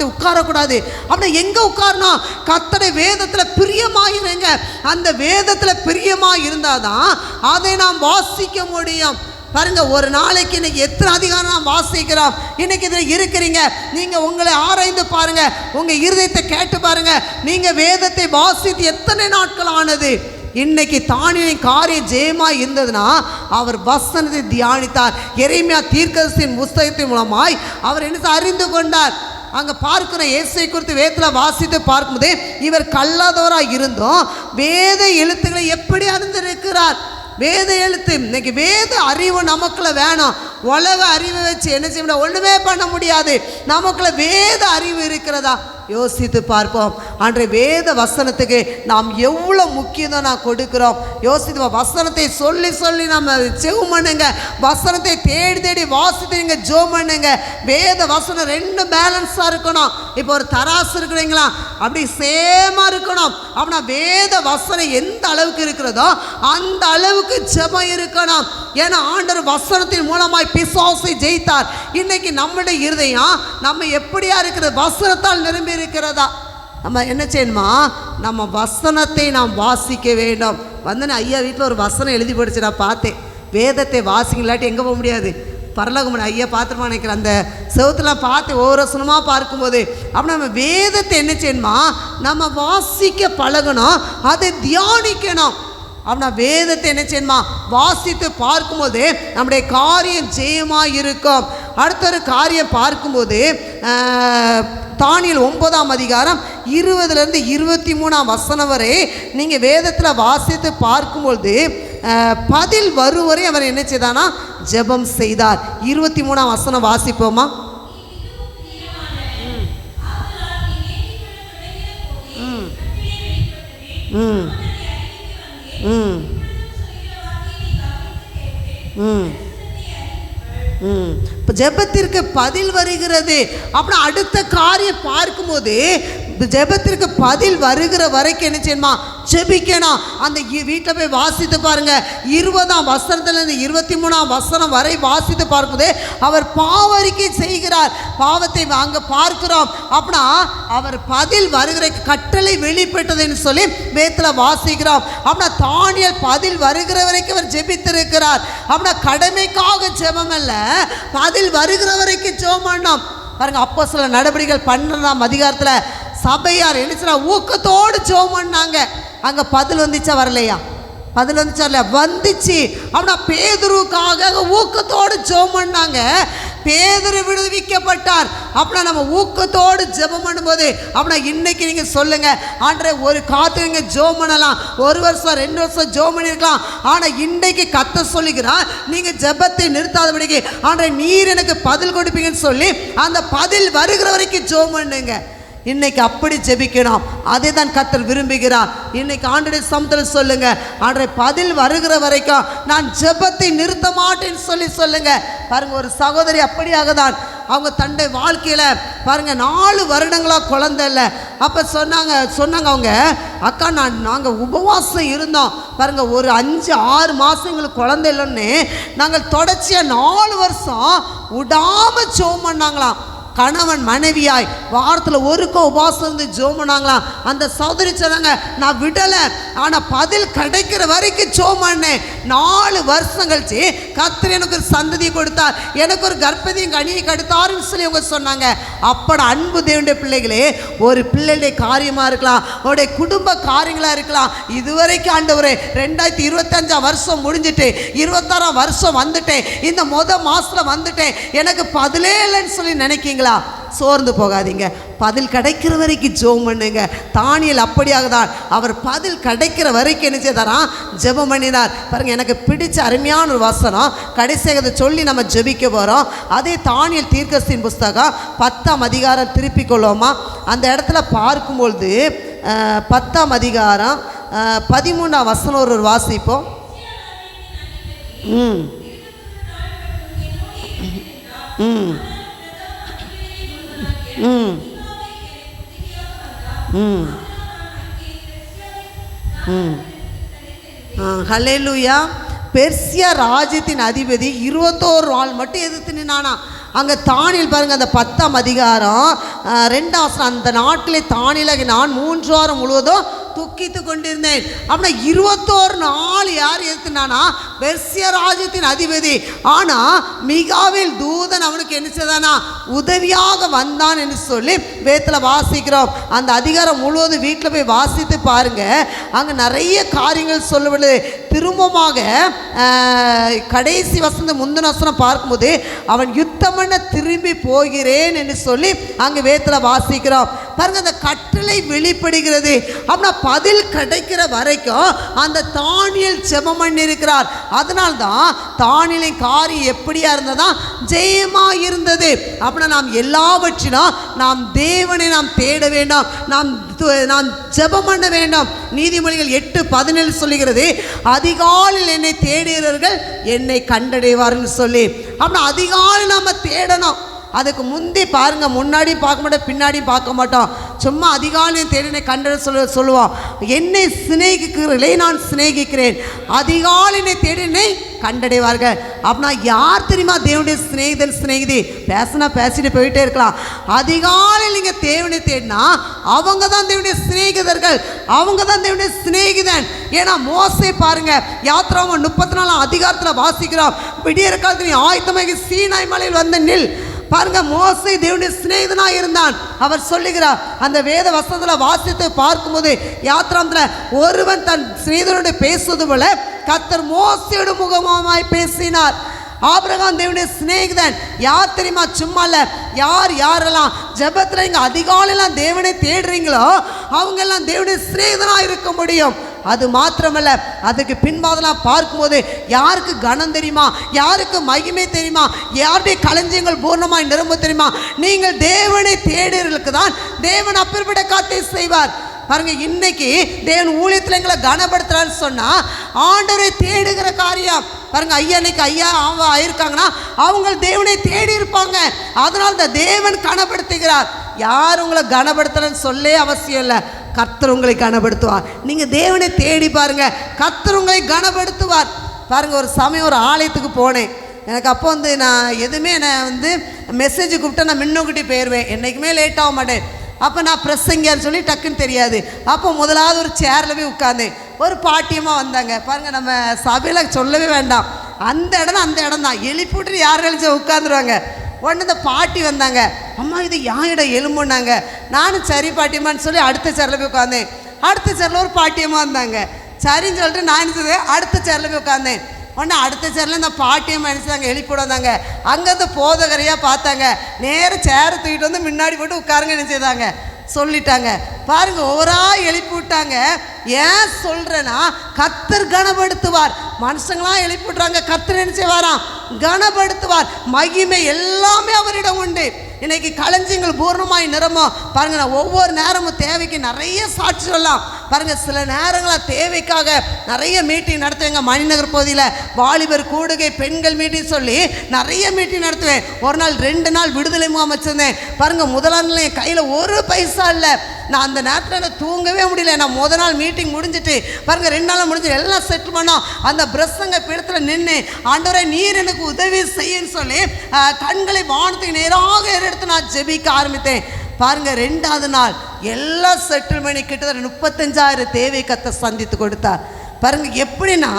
உட்காரக்கூடாது. அப்படின்னா எங்கே உட்காரணும், கர்த்தருடைய வேதத்தில் பிரியமாயிருங்க. அந்த வேதத்தில் பிரியமாக இருந்தால் தான் அதை நாம் வாசிக்க முடியும். பாருங்க, ஒரு நாளைக்கு இன்னைக்கு எத்தனை அதிகாரம் நாம் வாசிக்கிறோம். இன்னைக்கு இதில் இருக்கிறீங்க, நீங்கள் உங்களை ஆராய்ந்து பாருங்க, உங்கள் இருதயத்தை கேட்டு பாருங்க, நீங்கள் வேதத்தை வாசித்து எத்தனை நாட்கள் ஆனது. இன்னைக்கு தானியேலின் காரியம் ஜெயமாய் இருந்ததுன்னா அவர் வசனத்தை தியானித்தார். எரேமியா தீர்க்கதரிசியின் புஸ்தகத்தின் மூலமாய் அவர் என்ன அறிந்து கொண்டார். அங்கே பார்க்கிற இயேசுவை குறித்து வேதத்தில் வாசித்து பார்க்கும்போது இவர் கல்லாதவராக இருந்தும் வேத எழுத்துக்களை எப்படி அறிந்திருக்கிறார். வேத எழுத்து, இன்னைக்கு வேத அறிவு நமக்குள்ள வேணும். உலக அறிவை வச்சு என்ன செய்ய முடியாது, ஒன்றுமே பண்ண முடியாது. நமக்குள்ள வேத அறிவு இருக்கிறதா யோசித்து பார்ப்போம். அன்றைய வேத வசனத்துக்கு நாம் எவ்வளோ முக்கியத்துவம் நான் கொடுக்கிறோம் யோசித்து. வசனத்தை சொல்லி சொல்லி நம்ம ஜெபம் பண்ணுங்க, வசனத்தை தேடி தேடி வாசித்து நீங்கள் ஜெபம் பண்ணுங்க. வேத வசனம் 2 பேலன்ஸாக இருக்கணும். இப்போ ஒரு தராசு இருக்கிறீங்களா, அப்படி சேமாக இருக்கணும். அப்படின்னா வேத வசனம் எந்த அளவுக்கு இருக்கிறதோ அந்த அளவுக்கு ஜெபம் இருக்கணும். ஏன்னா ஆண்டவர் வசனத்தின் மூலமாய் பிசாசை ஜெயித்தார். இன்னைக்கு நம்முடைய இருதயம் நம்ம எப்படியா இருக்கிறது, வசனத்தால் நிரம்பி இருக்கிறதா. நம்ம என்ன செய்யணுமா, நம்ம வசனத்தை நாம் வாசிக்க வேண்டும். வந்து ஐயா வீட்டில் ஒரு வசனம் எழுதி படிச்சு நான் பார்த்தேன், வேதத்தை வாசிங்க இல்லாட்டி எங்கே போக முடியாது, பரலோகம். ஐயா பார்த்துருமா நினைக்கிறேன், அந்த செவத்துலாம் பார்த்து ஒவ்வொரு வசனமாக பார்க்கும்போது. அப்போ நம்ம வேதத்தை என்ன செய்யணுமா, நம்ம வாசிக்க பழகணும், அதை தியானிக்கணும். அப்படின்னா வேதத்தை என்ன செய்யணுமா, வாசித்து பார்க்கும்போது நம்முடைய காரியம் ஜெயமாக இருக்கும். அடுத்த ஒரு காரியம் பார்க்கும்போது தானியேல் 9ஆம் அதிகாரம் 20லேருந்து 23ஆம் வசனம் வரை நீங்கள் வேதத்தில் வாசித்து பார்க்கும்போது பதில் வரும் வரை அவர் என்ன செய்தானா, ஜெபம் செய்தார். 23ஆம் வசனம் வாசிப்போமா. இப்போ ஜெபத்திற்கு பதில் வருகிறது. அப்புறம் அடுத்த காரியம் பார்க்கும்போது ஜெபத்திற்கு பதில் வருகிற வரைக்கும் என்ன செய்யணுமா, ஜெபிக்கணும். அந்த வீட்டில் போய் வாசித்து பாருங்க. 20ஆம் வசனத்திலிருந்து 23ஆம் வசனம் வரை வாசித்து பார்க்கும்போது அவர் பாவரிக்கை செய்கிறார். பாவத்தை அங்கே பார்க்கிறோம். அப்படின்னா அவர் பதில் வருகிற கட்டளை வெளிப்பட்டதுன்னு சொல்லி வேதத்தில் வாசிக்கிறோம். அப்படின்னா தானியேல் பதில் வருகிற வரைக்கும் அவர் ஜெபித்திருக்கிறார். அப்படின்னா கடமைக்காக ஜெபம் அல்ல, பதில் வருகிற வரைக்கும் ஜெபம் பண்ணோம். பாருங்க, அப்போஸ்தலர் நடவடிக்கைகள் 12ஆம் அதிகாரத்தில் சபையார் என்ன ஊக்கத்தோடு ஜெபம் பண்ணாங்க. அங்கே பதில் வந்துச்சா வரலையா, பதில் வந்துச்சா இல்லையா, வந்துச்சு. அப்படின்னா பேதுருவுக்காக ஊக்கத்தோடு ஜெபம் பண்ணாங்க. பேதுரு விடுவிக்கப்பட்டார். அப்படின்னா நம்ம ஊக்கத்தோடு ஜெபம் பண்ணும்போது அப்படின்னா இன்னைக்கு நீங்க சொல்லுங்க, ஆண்டவரே ஒரு காத்துங்க ஜெபம் பண்ணலாம், 1 வருஷம் 2 வருஷம் ஜெபம் பண்ணிருக்கலாம், ஆனா இன்றைக்கு கர்த்தர் சொல்லுகிறார் நீங்க ஜெபத்தை நிறுத்தாதபடிக்கு ஆண்டவரே நீர் எனக்கு பதில் கொடுப்பீங்கன்னு சொல்லி அந்த பதில் வருகிற வரைக்கும் ஜெபம் பண்ணுங்க. இன்னைக்கு அப்படி ஜெபிக்கணும், அதை தான் கர்த்தர் விரும்புகிறார். இன்னைக்கு ஆண்டவருடைய சமூகத்தில் சொல்லுங்க, ஆண்டவரே பதில் வருகிற வரைக்கும் நான் ஜெபத்தை நிறுத்த மாட்டேன்னு சொல்லுங்க. பாருங்க, ஒரு சகோதரி அப்படியாக தான் அவங்க தன்னுடைய வாழ்க்கையில் பாருங்க 4 வருடங்களாக குழந்தை இல்லை. அப்போ சொன்னாங்க அவங்க, அக்கா நாங்கள் உபவாசம் இருந்தோம் பாருங்க, ஒரு 5-6 மாதம் எங்களுக்கு குழந்தை இல்லைன்னு நாங்கள் தொடர்ச்சியாக 4 வருஷம் விடாமல் ஜெபம் பண்ணாங்களாம். கணவன் மனைவியாய் வாரத்தில் ஒருக்க உபாசம் இருந்து ஜெபம் பண்ணாங்களாம். அந்த சகோதரி சொன்னாங்க, நான் விடலை, ஆனால் பதில் கிடைக்கிற வரைக்கும் ஜெபம் பண்ணேன். 4 வருஷம் கழிச்சு கர்த்தர் எனக்கு ஒரு சந்ததியை கொடுத்தார், எனக்கு ஒரு கர்ப்பத்தையும் கனியை கொடுத்தாருன்னு சொல்லி அவங்க சொன்னாங்க. அப்பட அன்பு தேவனுடைய பிள்ளைகளே, ஒரு பிள்ளைடைய காரியமாக இருக்கலாம், அவருடைய குடும்ப காரியங்களாக இருக்கலாம், இதுவரைக்கும் ஆண்டவரே 2025 வருஷம் முடிஞ்சிட்டு 26 வருஷம் வந்துட்டேன், இந்த மாதத்தில் வந்துட்டேன், எனக்கு பதிலே இல்லைன்னு சொல்லி நினைக்கிங்களா? சோர்ந்து போகாதீங்க, பதில் கிடைக்கிற வரைக்கும் ஜெபம் பண்ணுங்க. தானியேல் அப்படியாக தான், அவர் பதில் கிடைக்கிற வரைக்கும் என்ன செய்தாராம்? ஜெபம் பண்ணினார். பாருங்க, எனக்கு பிடிச்ச அருமையான ஒரு வசனம் கடைசியாக அதை சொல்லி நம்ம ஜெபிக்க போகிறோம். அதே தானியேல் தீர்க்கதரிசியின் புஸ்தகம் 10ஆம் அதிகாரம் திருப்பிக் கொள்வோமா? அந்த இடத்துல பார்க்கும்பொழுது 10ஆம் அதிகாரம் 13ஆம் வசனம் ஒரு வாசிப்போம். ஹல்லேலூயா. பெர்சியா ராஜ்யத்தின் அதிபதி 21 ஆள் மட்டும் எதிர்த்து நின்னானா. அங்கே தானியேல் பாருங்க, அந்த 10ஆம் அதிகாரம் 2ஆம் வசனம், அந்த நாட்டிலே தானியேலாகி நான் 3 வாரம் முழுவதும் துக்கித்து கொண்டிருந்தேன். அப்படின்னா 21 நாள் யார் எதிர்த்துனானா? பெர்சியா ராஜ்யத்தின் அதிபதி. ஆனால் மிகாவேல் தூதன் அவனுக்கு என்ன செய்தானா? உதவியாக வந்தான் என்று சொல்லி வேதத்தில் வாசிக்கிறோம். அந்த அதிகாரம் முழுவதும் வீட்டில் போய் வாசித்து பாருங்க, அங்கே நிறைய காரியங்கள் சொல்லப்படுது. திரும்பமாக கடைசி வசனம் முந்தின வசனம் பார்க்கும்போது அவன் யுத்தம் பண்ண திரும்பி போகிறேன் என்று சொல்லி அங்கே வேதத்தில் வாசிக்கிறோம். பாருங்க, அந்த கட்டளை வெளிப்படுகிறது. அப்படின்னா பதில் கிடைக்கிற வரைக்கும் அந்த தானியேல் ஜெபம் பண்ணி இருக்கிறார். அதனால்தான் தானியேலின் காரியம் எப்படியா இருந்ததா? ஜெயமா இருந்தது. அப்படின்னா நாம் எல்லாவற்றிலும் நாம் தேவனை நாம் தேட வேண்டும், நாம் ஜெபம் பண்ண வேண்டும். நீதிமொழிகள் 8:17 சொல்லுகிறது, அதிகாலையில் என்னை தேடுகிறவர்கள் என்னை கண்டடைவார்கள் சொல்லி. அப்படின்னா அதிகாலை நம்ம தேடணும். அதுக்கு முந்தி பாருங்க, முன்னாடி பார்க்க மாட்டோம், பின்னாடி பார்க்க மாட்டோம், சும்மா அதிகாலையும் தேடினை கண்டட சொல்லுவோம். என்னை சிநேகிக்கிறீர்களே நான் சிநேகிக்கிறேன், அதிகாலையை தேடினை கண்டடைவார்கள். அப்படின்னா யார் தெரியுமா தேவனுடைய சிநேகிதி? பேசிட்டு போயிட்டே இருக்கலாம். அதிகாலையில் நீங்கள் தேவனை தேடினா அவங்க தான் தேவனுடைய சிநேகிதர்கள், அவங்க தான் தேவனுடைய சிநேகிதன். ஏன்னா மோசே பாருங்க, யாத்திராகமம் 34ஆம் அதிகாரத்தில் வாசிக்கிறோம், விடியற காலத்தில் ஆயத்தமாக சீனாய் மலையில் வந்த நில். பாருங்க, மோசே தேவனுடைய சிநேகிதனாக இருந்தான். அவர் சொல்லுகிறார், அந்த வேத வசனத்தில் வாசித்து பார்க்கும்போது யாத்திராமத்தில் ஒருவன் தன் சிநேகிதனோடு பேசுவது போல கர்த்தர் மோசேயோடு முகமாய் பேசினார். ஆபிரகாம் தேவனுடைய சிநேகிதன். யார் தெரியுமா? சும்மா இல்லை, யாரெல்லாம் ஜெபத்தில் இங்கே அதிகாலையெல்லாம் தேவனை தேடுறீங்களோ அவங்கெல்லாம் தேவனுடைய சிநேகிதனாக இருக்க முடியும். அது மாத்திரமல்ல, அதுக்கு பின்பாதெல்லாம் பார்க்கும்போது யாருக்கு கனம் தெரியுமா? யாருக்கு மகிமை தெரியுமா? யாருடைய களஞ்சியங்கள் பூர்ணமாய் நிரம்ப தெரியுமா? நீங்கள் தேவனை தேடுறதுக்கு தான் தேவன் அப்பேற்பட்ட காரியத்தை செய்வார். பாருங்க, இன்னைக்கு தேவன் ஊழியத்தில் எங்களை கனப்படுத்துறான்னு சொன்னா ஆண்டவரை தேடுகிற காரியம். பாருங்க, ஐயா ஆயிருக்காங்கன்னா அவங்க தேவனை தேடி இருப்பாங்க. அதனால இந்த தேவன் கனப்படுத்துகிறார். யார் உங்களை கனப்படுத்துறன்னு சொல்லே அவசியம் இல்லை, கர்த்தர் உங்களை கனப்படுத்துவார். நீங்க தேவனை தேடி பாருங்க, கர்த்தர் உங்களை கனப்படுத்துவார். பாருங்க, ஒரு சமயம் ஒரு ஆலயத்துக்கு போனேன். எனக்கு அப்போ நான் எதுவுமே என்னை மெசேஜ் கூப்பிட்டா நான் முன்னோக்கிட்டே போயிடுவேன், என்றைக்குமே லேட் ஆக மாட்டேன். அப்போ நான் ப்ரெஸ்ஸிங்கன்னு சொல்லி டக்குன்னு தெரியாது. அப்போ முதலாவது ஒரு சேரில் போய் உட்காந்தேன். ஒரு பாட்டியமாக வந்தாங்க. பாருங்கள், நம்ம சபையில் சொல்லவே வேண்டாம், அந்த இடம் தான் எழுப்பிவிட்டு யார் எழுச்சி உட்காந்துருவாங்க. உடனே இந்த பாட்டி வந்தாங்க, அம்மா இது யான் இடம் எலும்புன்னாங்க. நானும் சரி பாட்டியம்மான்னு சொல்லி அடுத்த சேரில் போய் உட்காந்தேன். அடுத்த சேரில் ஒரு பாட்டியமாக வந்தாங்க. சரின்னு சொல்லிட்டு நான் அடுத்த சேரில் போய் உட்காந்தேன். உடனே அடுத்த சேரில் இந்த பாட்டியம் அடிச்சாங்க, எழுப்பிட வந்தாங்க. அங்கேருந்து போதகரையாக பார்த்தாங்க, நேரம் சேரை தூக்கிட்டு வந்து முன்னாடி போட்டு உட்காருங்க என்ன செய்தாங்க சொல்லிட்டாங்க. பாருங்க, ஒவ்வொரா எழுப்பி விட்டாங்க. ஏன் சொல்றேன்னா, கர்த்தர் கனப்படுத்துவார். மனுஷங்களாம் எழுப்பி விட்றாங்க, கர்த்தர் என்ன செய்வாராம் கனப்படுத்துவார். மகிமை எல்லாமே அவரிடம் உண்டு. இன்னைக்கு களஞ்சியங்கள் பூர்ணமாய் நிரம்போ. பாருங்க, நான் ஒவ்வொரு நேரமும் தேவைக்கு நிறைய சாட்சி சொல்லலாம். பாருங்க, சில நேரங்களாக தேவைக்காக நிறைய மீட்டிங் நடத்துவேங்க. மணிநகர் பகுதியில் வாலிபர் கூடுகை பெண்கள் மீட்டிங் சொல்லி நிறைய மீட்டிங் நடத்துவேன். ஒரு நாள் 2 நாள் விடுதலை முகாம் வச்சிருந்தேன். பாருங்க, முதலாம் நாள் என் கையில் ஒரு பைசா இல்லை. நான் அந்த நேரத்தில் தூங்கவே முடியல. நான் முதல் நாள் மீட்டிங் முடிஞ்சிட்டு பாருங்கள் 2 நாள் முடிஞ்சு எல்லாம் செட்டில் பண்ணோம். அந்த பிரசங்க பீடத்தில் நின்று, ஆண்டவரே நீர் எனக்கு உதவி செய்யன்னு சொல்லி கண்களை வானத்துக்கு நேராக எடுத்து நான் ஜெபிக்க ஆரம்பித்தேன். பாருங்க, 2வது நாள் எல்லாம் செட்டில் பண்ணி கிட்டத்தட்ட 35,000 தேவை கர்த்தர் சந்தித்து கொடுத்தார். பாருங்க, எப்படின்னா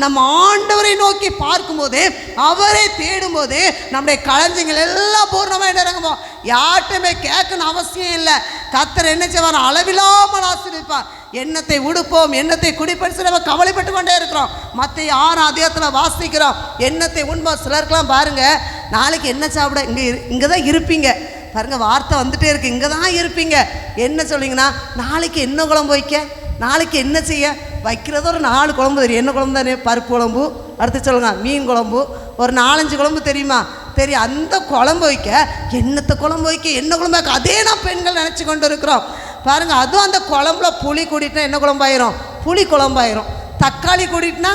நம்ம ஆண்டவரை நோக்கி பார்க்கும்போது, அவரை தேடும் போது நம்முடைய களஞ்சியங்கள் எல்லாம் பூர்ணமாக இறங்குவோம். யார்கிட்டையுமே கேட்கணும் அவசியம் இல்லை. கர்த்தர் என்ன செய்வார், அளவில்லாமல் ஆசீர்வதிப்பார். எண்ணத்தை உடுப்போம், எண்ணத்தை குடிப்படிச்சு நம்ம கவலைப்பட்டு கொண்டே இருக்கிறோம். மத்திய 6 அதிகாரத்தில் வாசிக்கிறோம், எண்ணத்தை உண்போம். சிலருக்கெல்லாம் பாருங்க, நாளைக்கு என்ன சாப்பிட இங்கே தான் இருப்பீங்க. பாருங்க, வார்த்தை வந்துட்டே இருக்கு, இங்கே தான் இருப்பீங்க. என்ன சொல்லிங்கன்னா, நாளைக்கு என்ன குழம்பு வைக்க, நாளைக்கு என்ன செய்ய, வைக்கிறது ஒரு 4 குழம்பு தெரியும். என்ன குழம்பு தானே, பருப்பு குழம்பு, அடுத்து சொல்லுங்க மீன் குழம்பு, ஒரு 4-5 குழம்பு தெரியுமா, தெரியும். அந்த குழம்பு வைக்க, என்னத்தை குழம்பு வைக்க, என்ன குழம்பு வைக்க, அதே நான் பெண்கள் நினச்சி கொண்டு இருக்கிறோம். பாருங்கள், அதுவும் அந்த குழம்புல புளி கூட்டிட்டுனா என்ன குழம்பாயிரும், புளி குழம்பாயிரும். தக்காளி கூட்டிட்டுனா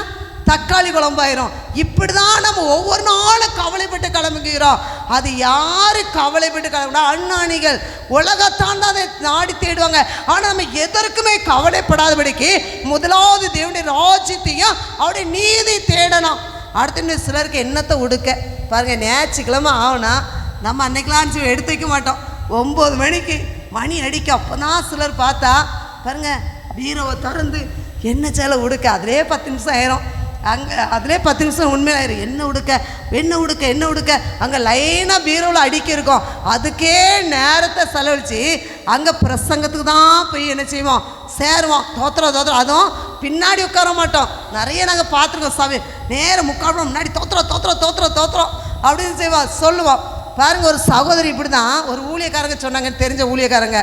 தக்காளி குழம்பாயிரும். இப்படி தான் நம்ம ஒவ்வொரு நாளும் கவலைப்பட்டு கிளம்புகிறோம். அது யார் கவலைப்பட்டு கிளம்புனா, அண்ணாணிகள் உலகத்தாண்ட அதை நாடி தேடுவாங்க. ஆனால் நம்ம எதற்குமே கவலைப்படாதபடிக்கு முதலாவது தேவனுடைய ராஜ்யத்தையும் அவருடைய நீதி தேடணும். அடுத்து சிலருக்கு எண்ணத்தை உடுக்க. பாருங்கள், ஞாயிற்றுக்கிழமை ஆகுனா நம்ம அன்னைக்கெலாம் எடுத்து வைக்க மாட்டோம். 9 மணிக்கு மணி அடிக்க, அப்போ தான் சிலர் பார்த்தா பாருங்கள் பீரோவை திறந்து என்ன சேலை உடுக்க, அதிலே 10 நிமிஷம் ஆயிரும். அங்கே அதிலே 10 நிமிஷம் உண்மையாயிரும். என்ன உடுக்க, என்ன உடுக்க, என்ன உடுக்க, அங்கே லைனாக பீரோவில் அடிக்க இருக்கும். அதுக்கே நேரத்தை செலவழித்து அங்கே பிரசங்கத்துக்கு தான் போய் என்ன செய்வோம், சேருவோம். தோத்திரம், அதுவும் பின்னாடி உட்கார மாட்டோம். நிறைய நாங்கள் பார்த்துருக்கோம். சபை நேரம் முக்கால் முன்னாடி தோத்திரம் அப்படின்னு செய்வோம், சொல்லுவோம். பாருங்கள், ஒரு சகோதரி இப்படி தான் ஒரு ஊழியக்காரங்க சொன்னாங்க, தெரிஞ்ச ஊழியக்காரங்க.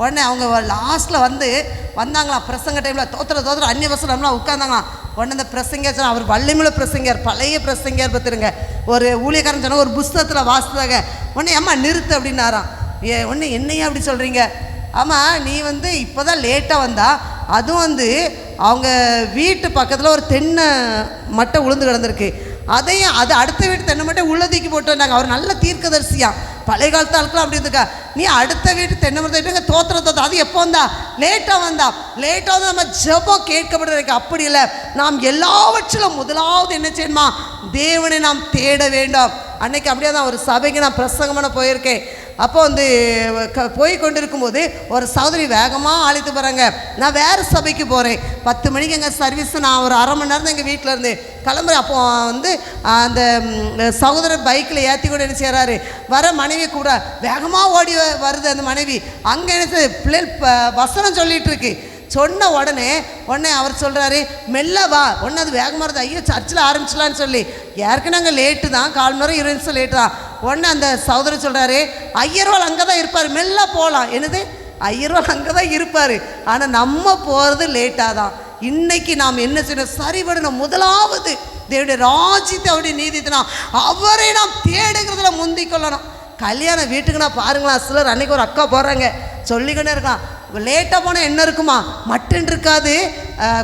உடனே அவங்க லாஸ்ட்டில் வந்தாங்களாம் பிரசங்க டைமில், தோத்திரம் அந்நிய வசனம்லாம் உட்காந்தாங்களாம். உடனே அந்த பிரசங்கர் சொன்னால், அவர் வள்ளிமலை பிரசங்கர், பழைய பிரசங்கர் பார்த்துருங்க. ஒரு ஊழியக்காரன் சொன்னால், ஒரு புஸ்தகத்தில் வாசித்தாங்க. உடனே அம்மா நிறுத்து அப்படின்னாராம். உடனே என்னையா அப்படி சொல்கிறீங்க, ஆமாம் நீ இப்போ தான் லேட்டாக வந்தா, அதுவும் அவங்க வீட்டு பக்கத்தில் ஒரு தென்னை மட்டை உளுந்து கிடந்திருக்கு. அதையும் அது அடுத்த வீட்டு தென்னை மட்டை உள்ளதூக்கி போட்டு வந்தாங்க. அவர் நல்ல தீர்க்கதரிசியா, பழைய காலத்து ஆட்களாம் அப்படி இருக்கா. நீ அடுத்த வீட்டு தென்னை மரத்தை தோத்திரம் அது எப்போ வந்தா, லேட்டாக வந்தா நம்ம ஜெபம் கேட்கப்படுறதுக்கு. அப்படி இல்லை, நாம் எல்லாவற்றிலும் முதலாவது என்ன செய்யணுமா, தேவனை நாம் தேட வேண்டும். அன்னைக்கு அப்படியே தான் ஒரு சபைக்கு நான் பிரசங்கம் பண்ண போயிருக்கேன். அப்போ போய் கொண்டிருக்கும்போது ஒரு சகோதரி வேகமாக அழைத்து போகிறாங்க. நான் வேறு சபைக்கு போகிறேன். 10 மணிக்கு எங்கள் சர்வீஸ், நான் ஒரு அரை மணி நேரம் தான் எங்கள் வீட்டில் இருந்து கிளம்புறேன். அப்போ அந்த சகோதரர் பைக்கில் ஏற்றி கூட என்ன செய்கிறாரு, வர மனைவி கூட வேகமாக ஓடி வருது அந்த மனைவி. அங்கே என்ன பிள்ளைகள் வசனம் சொல்லிகிட்டு இருக்கு. சொன்ன உடனே அவர் சொல்கிறாரு, மெல்ல வா. உடனே அது வேகமாக இருந்தது. ஐயோ சர்ச்சில் ஆரம்பிச்சலான்னு சொல்லி, ஏற்கனவே அங்கே லேட்டு தான், 1/4 மணி நேரம் 20 நிமிஷம் லேட்டு தான். உடனே அந்த சகோதரர் சொல்கிறாரு, ஐயர்வாள் அங்கே தான் இருப்பார், மெல்ல போகலாம். என்னது, ஐயர்வாள் அங்கே தான் இருப்பார், ஆனால் நம்ம போகிறது லேட்டாக தான். இன்னைக்கு நாம் என்ன செய்யணும், சரிபடணும். முதலாவது தேவனுடைய ராஜ்யத்தை, அவருடைய நீதினா அவரை நாம் தேடுகிறதுல முந்திக்கொள்ளணும். கல்யாண வீட்டுக்கு நான் பாருங்களா, சிலர் அன்றைக்கி ஒரு அக்கா போகிறாங்க, சொல்லிக்கிட்டே இருக்கலாம். லேட்டாக போனால் என்ன இருக்குமா, மட்டன் இருக்காது,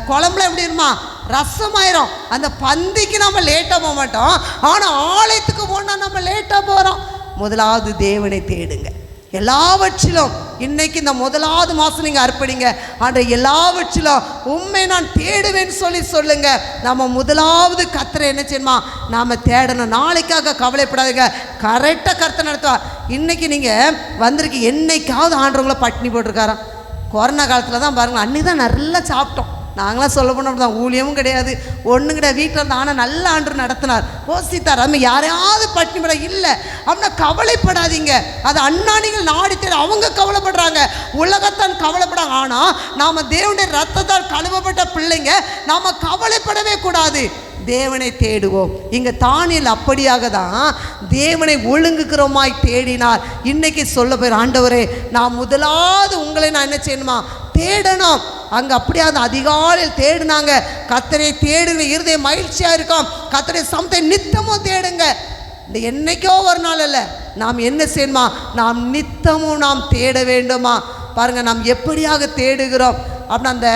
குழம்புல எப்படி இருக்குமா, ரசம் ஆயிரும். அந்த பந்திக்கு நம்ம லேட்டாக போக மாட்டோம், ஆனால் ஆலயத்துக்கு போனால் நம்ம லேட்டாக போகிறோம். முதலாவது தேவனை தேடுங்க. எல்லாவற்றிலும் இன்னைக்கு இந்த முதலாவது மாதம் நீங்கள் அர்ப்பணிங்க. ஆண்டு எல்லாவற்றிலும் உண்மை நான் தேடுவேன்னு சொல்லுங்க. நம்ம முதலாவது கர்த்தரை என்ன செய்யணுமா, நாம் தேடணும். நாளைக்காக கவலைப்படாதுங்க, கரெக்டாக கர்த்தர் நடத்துவார். இன்றைக்கி நீங்கள் வந்திருக்கு, என்னைக்காவது ஆண்டவங்களை பட்டினி போட்டிருக்காரா? கொரோனா காலத்தில் தான் பாருங்கள், அன்றைக்கி தான் நல்லா சாப்பிட்டோம். நாங்களாம் சொல்ல போனோம் தான், ஊழியமும் கிடையாது, ஒன்றும் கிடையாது, வீட்டில் இருந்தால். ஆனால் நல்ல ஆண்டு நடத்தினார், போசித்தார். நம்ம யாரையாவது பட்டினி பட இல்லை அப்படின்னா கவலைப்படாதீங்க. அது அண்ணாணிகள் நாடி தேட அவங்க கவலைப்படுறாங்க, உலகத்தான் கவலைப்படாங்க. ஆனால் நாம் தேவனுடைய ரத்தத்தால் கழுவப்பட்ட பிள்ளைங்க, நாம் கவலைப்படவே கூடாது. தேவனை தேடுவோம். இங்கே தானியேல் அப்படியாக தான் தேவனை ஒழுங்குக்கிறோமாய் தேடினார். இன்னைக்கு சொல்ல போய் ஆண்டவரே, நான் முதலாவது உங்களை நான் என்ன செய்யணுமா, தேடணும். அங்கே அப்படியே அந்த அதிகாலையில் தேடினாங்க. கர்த்தரை தேடுங்க, இருதயம் மகிழ்ச்சியாக இருக்கும். கர்த்தரை சமத்தை நித்தமும் தேடுங்க. இந்த என்னைக்கோ ஒரு நாள் அல்ல, நாம் என்ன செய்யணுமா, நாம் நித்தமும் நாம் தேட வேண்டுமா. பாருங்கள், நாம் எப்படியாக தேடுகிறோம் அப்படின்னா, அந்த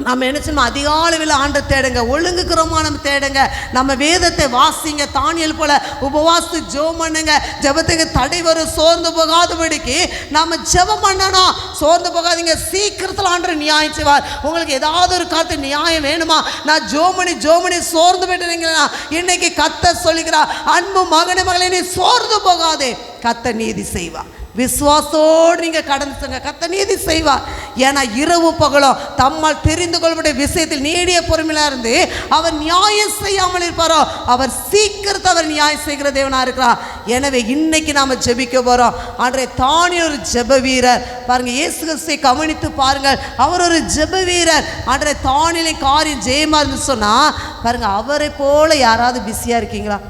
நம்ம என்ன செய்யணும், அதிகாலையில் ஆண்டை தேடுங்க, ஒழுங்குக்கிறோமா நம்ம தேடுங்க. நம்ம வேதத்தை வாசிங்க, தானியேல் போல உபவாசித்து ஜெபம் பண்ணுங்க. ஜெபத்துக்கு தடை வரும், சோர்ந்து போகாதபடிக்கு நம்ம ஜெபம் பண்ணணும். சோர்ந்து போகாதீங்க, சீக்கிரத்தில் ஆண்டவர் நியாயம் செய்வார். உங்களுக்கு ஏதாவது ஒரு காலத்து நியாயம் வேணுமா, நான் ஜோமணி சோர்ந்து போயிட்டுறீங்களா, இன்னைக்கு கர்த்தர் சொல்லுகிறார், அன்பு மகனே மகளே, நீ சோர்ந்து போகாதே, கர்த்தர் நீதி செய்வார். விசுவாசத்தோடு நீங்கள் கடந்துங்க, கர்த்தர் நீதி செய்வார். ஏன்னா இரவு பகலும் தம்மால் தெரிந்து கொள்ளப்பட்ட விஷயத்தில் நீடிய பொறுமையாக இருந்து அவர் நியாயம் செய்யாமல் இருப்பாரோ, அவர் சீக்கிரத்தை அவர் நியாயம் செய்கிற தேவனாக இருக்கிறார். எனவே இன்னைக்கு நாம் ஜெபிக்க போகிறோம். அன்றைய தானியேல் ஒரு ஜெப வீரர். பாருங்கள், இயேசு கிறிஸ்துவை கவனித்து பாருங்கள், அவர் ஒரு ஜெப வீரர். அன்றைய தானியேலின் காரியம் ஜெயமாக இருந்து சொன்னால் பாருங்கள், அவரை போல யாராவது பிஸியாக இருக்கீங்களா?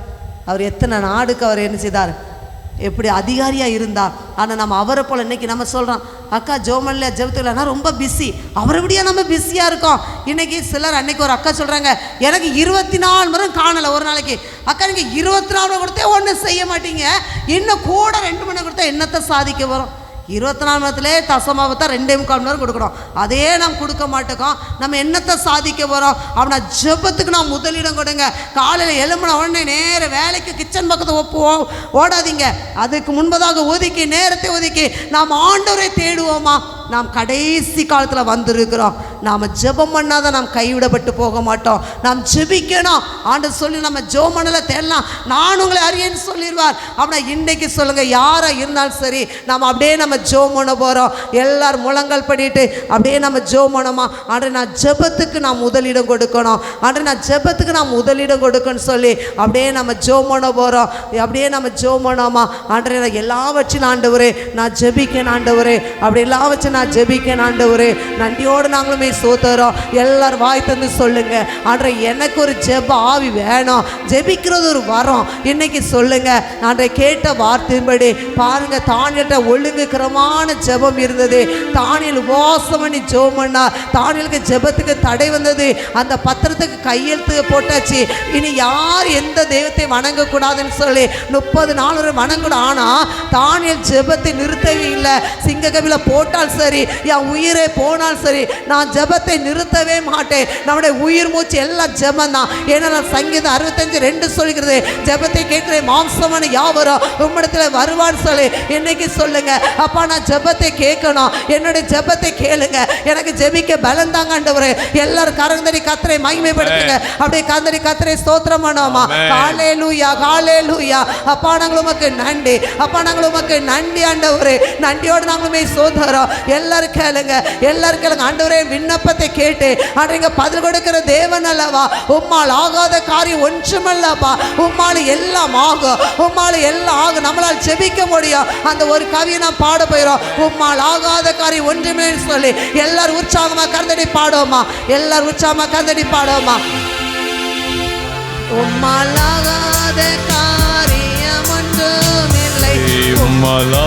அவர் எத்தனை நாடுக்கு அவர் என்ன செய்தார், எப்படி அதிகாரியாக இருந்தார். ஆனால் நம்ம அவரை போல் இன்றைக்கி நம்ம சொல்கிறோம், அக்கா ஜோமல்ல ஜெபத்துலன்னா ரொம்ப பிஸி, அவரை விடியா நம்ம பிஸியாக இருக்கோம். இன்றைக்கி சிலர், அன்றைக்கி ஒரு அக்கா சொல்கிறாங்க, எனக்கு 24 மணி நேரம் காணலை ஒரு நாளைக்கு. அக்கா நீங்கள் 24 மணி கொடுத்தே ஒன்றும் செய்ய மாட்டீங்க, இன்னும் கூட 2 மணி கொடுத்தா என்னத்தை சாதிக்க வரும்? 24 மணி நேரத்திலே தசமாவத்தை 2.25 மணி நேரம் கொடுக்கணும், அதே நாம் கொடுக்க மாட்டோம். நம்ம என்னத்தை சாதிக்க போகிறோம் அப்படின்னா, ஜெபத்துக்கு நாம் முதலிடம் கொடுங்க. காலையில் எழும்பின உடனே நேர வேலைக்கு கிச்சன் பக்கத்தை ஓடாதீங்க. அதுக்கு முன்பதாக ஒதுக்கி, நேரத்தை ஒதுக்கி நாம் ஆண்டவரை தேடுவோமா. நாம் கடைசி காலத்தில் வந்திருக்கிறோம். நாம் ஜெபம் பண்ணாதான் நாம் கைவிடப்பட்டு போக மாட்டோம். நாம் ஜெபிக்கணும். ஆண்டவர் சொல்லி நம்ம ஜெபம் பண்ணல தேடலாம், நான் உங்களை அறியேன்னு சொல்லிடுவார். அப்படின்னா இன்றைக்கி சொல்லுங்கள், யாராக இருந்தாலும் சரி, நம்ம அப்படியே நம்ம ஜெபம் பண்ண போகிறோம். எல்லாரும் முழங்கால் பண்ணிட்டு அப்படியே நம்ம ஜெபம் பண்ணோமா. ஆண்டவரே, நான் ஜெபத்துக்கு நான் முதலிடம் கொடுக்கணும், ஆண்டவரே நான் ஜெபத்துக்கு நான் முதலிடம் கொடுக்கணும்னு சொல்லி அப்படியே நம்ம ஜெபம் பண்ண போகிறோம். அப்படியே நம்ம ஜெபம் பண்ணோமா. ஆண்டவரே, நான் எல்லாவற்றையும் ஆண்டவரே நான் ஜெபிக்கேன் ஆண்டவரே, அப்படி எல்லாம் வச்சு நான் ஜெபிக்கேன் ஆண்டவரே. நன்றியோடு நாங்களுமே சோதரோம். எல்லாரும் வாய் தந்து சொல்லுங்க, ஆண்டவரே எனக்கு ஒரு ஜெப ஆவி வேணும், ஜெபிக்கிறது ஒரு வரம். இன்னைக்கு சொல்லுங்க, ஆண்டவரே கேட்ட வார்த்தையின்படி பாருங்க, தானியேல்கிட்ட ஒழுங்குக்கிரமான ஜெபம் இருந்தது. தானியேல் உபவாசம் பண்ணி ஜெபம் பண்ணா. தானியேலுக்கு ஜெபத்துக்கு தடை வந்தது. அந்த பத்திரத்துக்கு கையெழுத்து போட்டாச்சு. இனி யார் எந்த தெய்வத்தை வணங்கக்கூடாதுன்னு சொல்லி 30 நாள் ஒரு வணங்கணும். ஆனால் தானியேல் ஜெபத்தை நிறுத்தவே இல்லை. சிங்ககவில போட்டால் சரி, என் உயிரே போனால் சரி, நான் ஜெபத்தை நிறுத்தவே மாட்டேன். நம்முடைய உயிர் மூச்சு எல்லாம் ஜெபம் தான். ஏன்னா சங்கீதம் 65:2 சொல்கிறது, ஜெபத்தை கேட்கிற மாம்சமான யாவரும் உம்மிடத்தில் வருவான்னு சொல்லி. இன்னைக்கு சொல்லுங்க, அப்பா நான் ஜெபத்தை கேட்கணும், என்னுடைய ஜெபத்தை கேளுங்க, எனக்கு ஜெபிக்க பலம் தாங்க ஆண்டவரே. எல்லாரும் கரந்தடி கர்த்தரை மகிமைப்படுத்துங்க. அப்படியே கரந்தடி கர்த்தரை ஸ்தோத்திரம் பண்ணுவோமா. ஹல்லேலூயா, ஹல்லேலூயா. அப்பா நாங்கள் உமக்கு நன்றி, அப்பா நாங்கள் உமக்கு நன்றி ஆண்டவரே. நன்றியோடு நாங்களுமே சோதரோம். எல்லாரும் கேளுங்க, எல்லாரும் கேளுங்க. ஆண்டவரே, விண்ணப்பத்தை கேட்டு ஆண்டவரே பதில் கொடுக்கிற தேவன் அல்லவா. உம்மால் ஆகாத காரியம் ஒன்றுமல்லப்பா. உம்மால் எல்லாம் ஆகும், உம்மால் எல்லாம் ஆகும். நம்மளால் ஜெபிக்க முடியும். அந்த ஒரு கவியை நாம் பாட போயிடும், உம்மால் ஆகாத காரியம் ஒன்றுமே சொல்லி. எல்லாரும் உற்சாகமா கர்த்தரை பாடுவோமா. எல்லாரும் உற்சாகமா கர்த்தரை பாடுவோமா. உம்மால் ஆகாத காரியம் ஒன்றுமில்லை.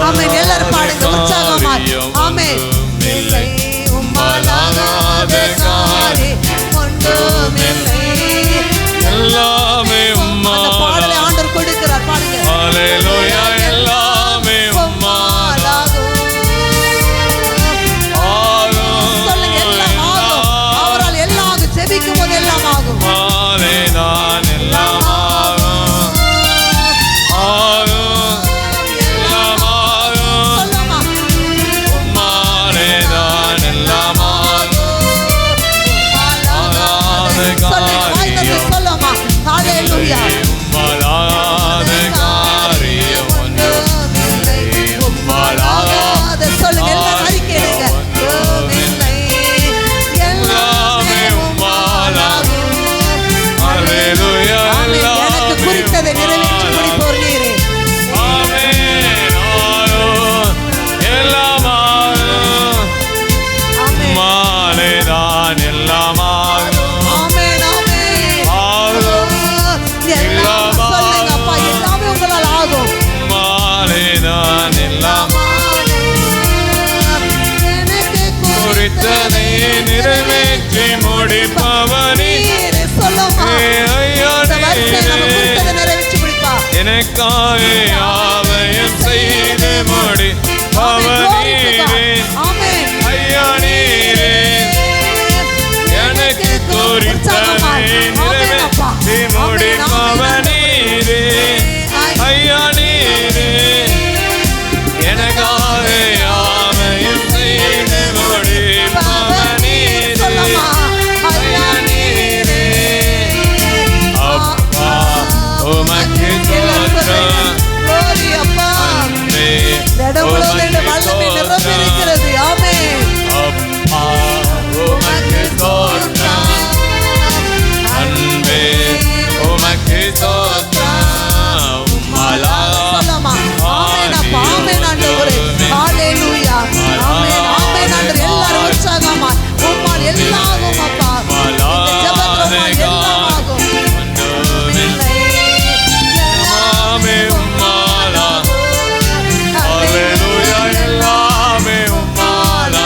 ஆமென். எல்லாரும் பாடுங்க உற்சாகமா. ஆமென். உம்மால் ஆகாத காரியம் ஒன்றுமில்லை. எல்லாமே உம்மால். அந்த பாடலை ஆண்டவர் கொடுக்கிறார், பாடுங்க. ஹல்லேலூயா. எல்லாமே உம்மால் ஆகும். சொல்லுங்க, எல்லாம் ஆகும். அவரால் எல்லாம் ஆகும். ஜெபிக்கும் போது எல்லாம் ஆகும். உம்மாலே தான் எல்லாம் ஆகும். ஆகும், எல்லாம் ஆகும். சொல்லுமா. உம்மாலே தான் எல்லாம் ஆகும். சொல்லுமா. ஹல்லேலூயா. உம்மால் ஆகாத காரியம் ஒன்றுமில்லை. உம்மால் ஆகாத சொல்லுங்க, எல்லாம் அறிக்கையிடுங்க. எல்லாமே உம்மால் ஆகும். ஹல்லேலூயா. எனக்கு குறித்ததை நிறைவேற்றி முடிப்போர் நீரே. ஆமென். ஆகும், எல்லாம் ஆகும். உம்மாலே தான் எல்லாம் ஆகும். ஆமென், ஆமென். ஆகும், எனக்காக யாவையும் செய்து முடி பவனீரே ஆமென். ஐயா நீரே எனக்கு குறித்ததை நிறைவேற்றி முடிப்பவனீரே ஐயா நீரே எனக்காக யாவையும் செய்து முடிப்பவனீரே ஐயா நீரே அப்பா உமக்கு தோற்றம் Glory அப்பா. அன்பே நடுவுலோடு வல்லமை நிரம்பியிருக்கிறது. ஆமென். அப்பா உமக்கு தோற்றம் அன்பே உமக்கு தோற்றம் உம்மாலா சொல்லமா. ஆமென் அப்பா. ஆமென் ஆண்டவரே. ஹalleluya. ஆமென். ஆமென் ஆண்டவரே. எல்லாரும் உற்சாகமா உம்மால் எல்லாகும் அப்பா. இந்த ஜெபத்துல உம்மால் எல்லாம் ஆகும். எல்லாமே உம்மாலா ஹalleluya எல்லாமே உம்மாலா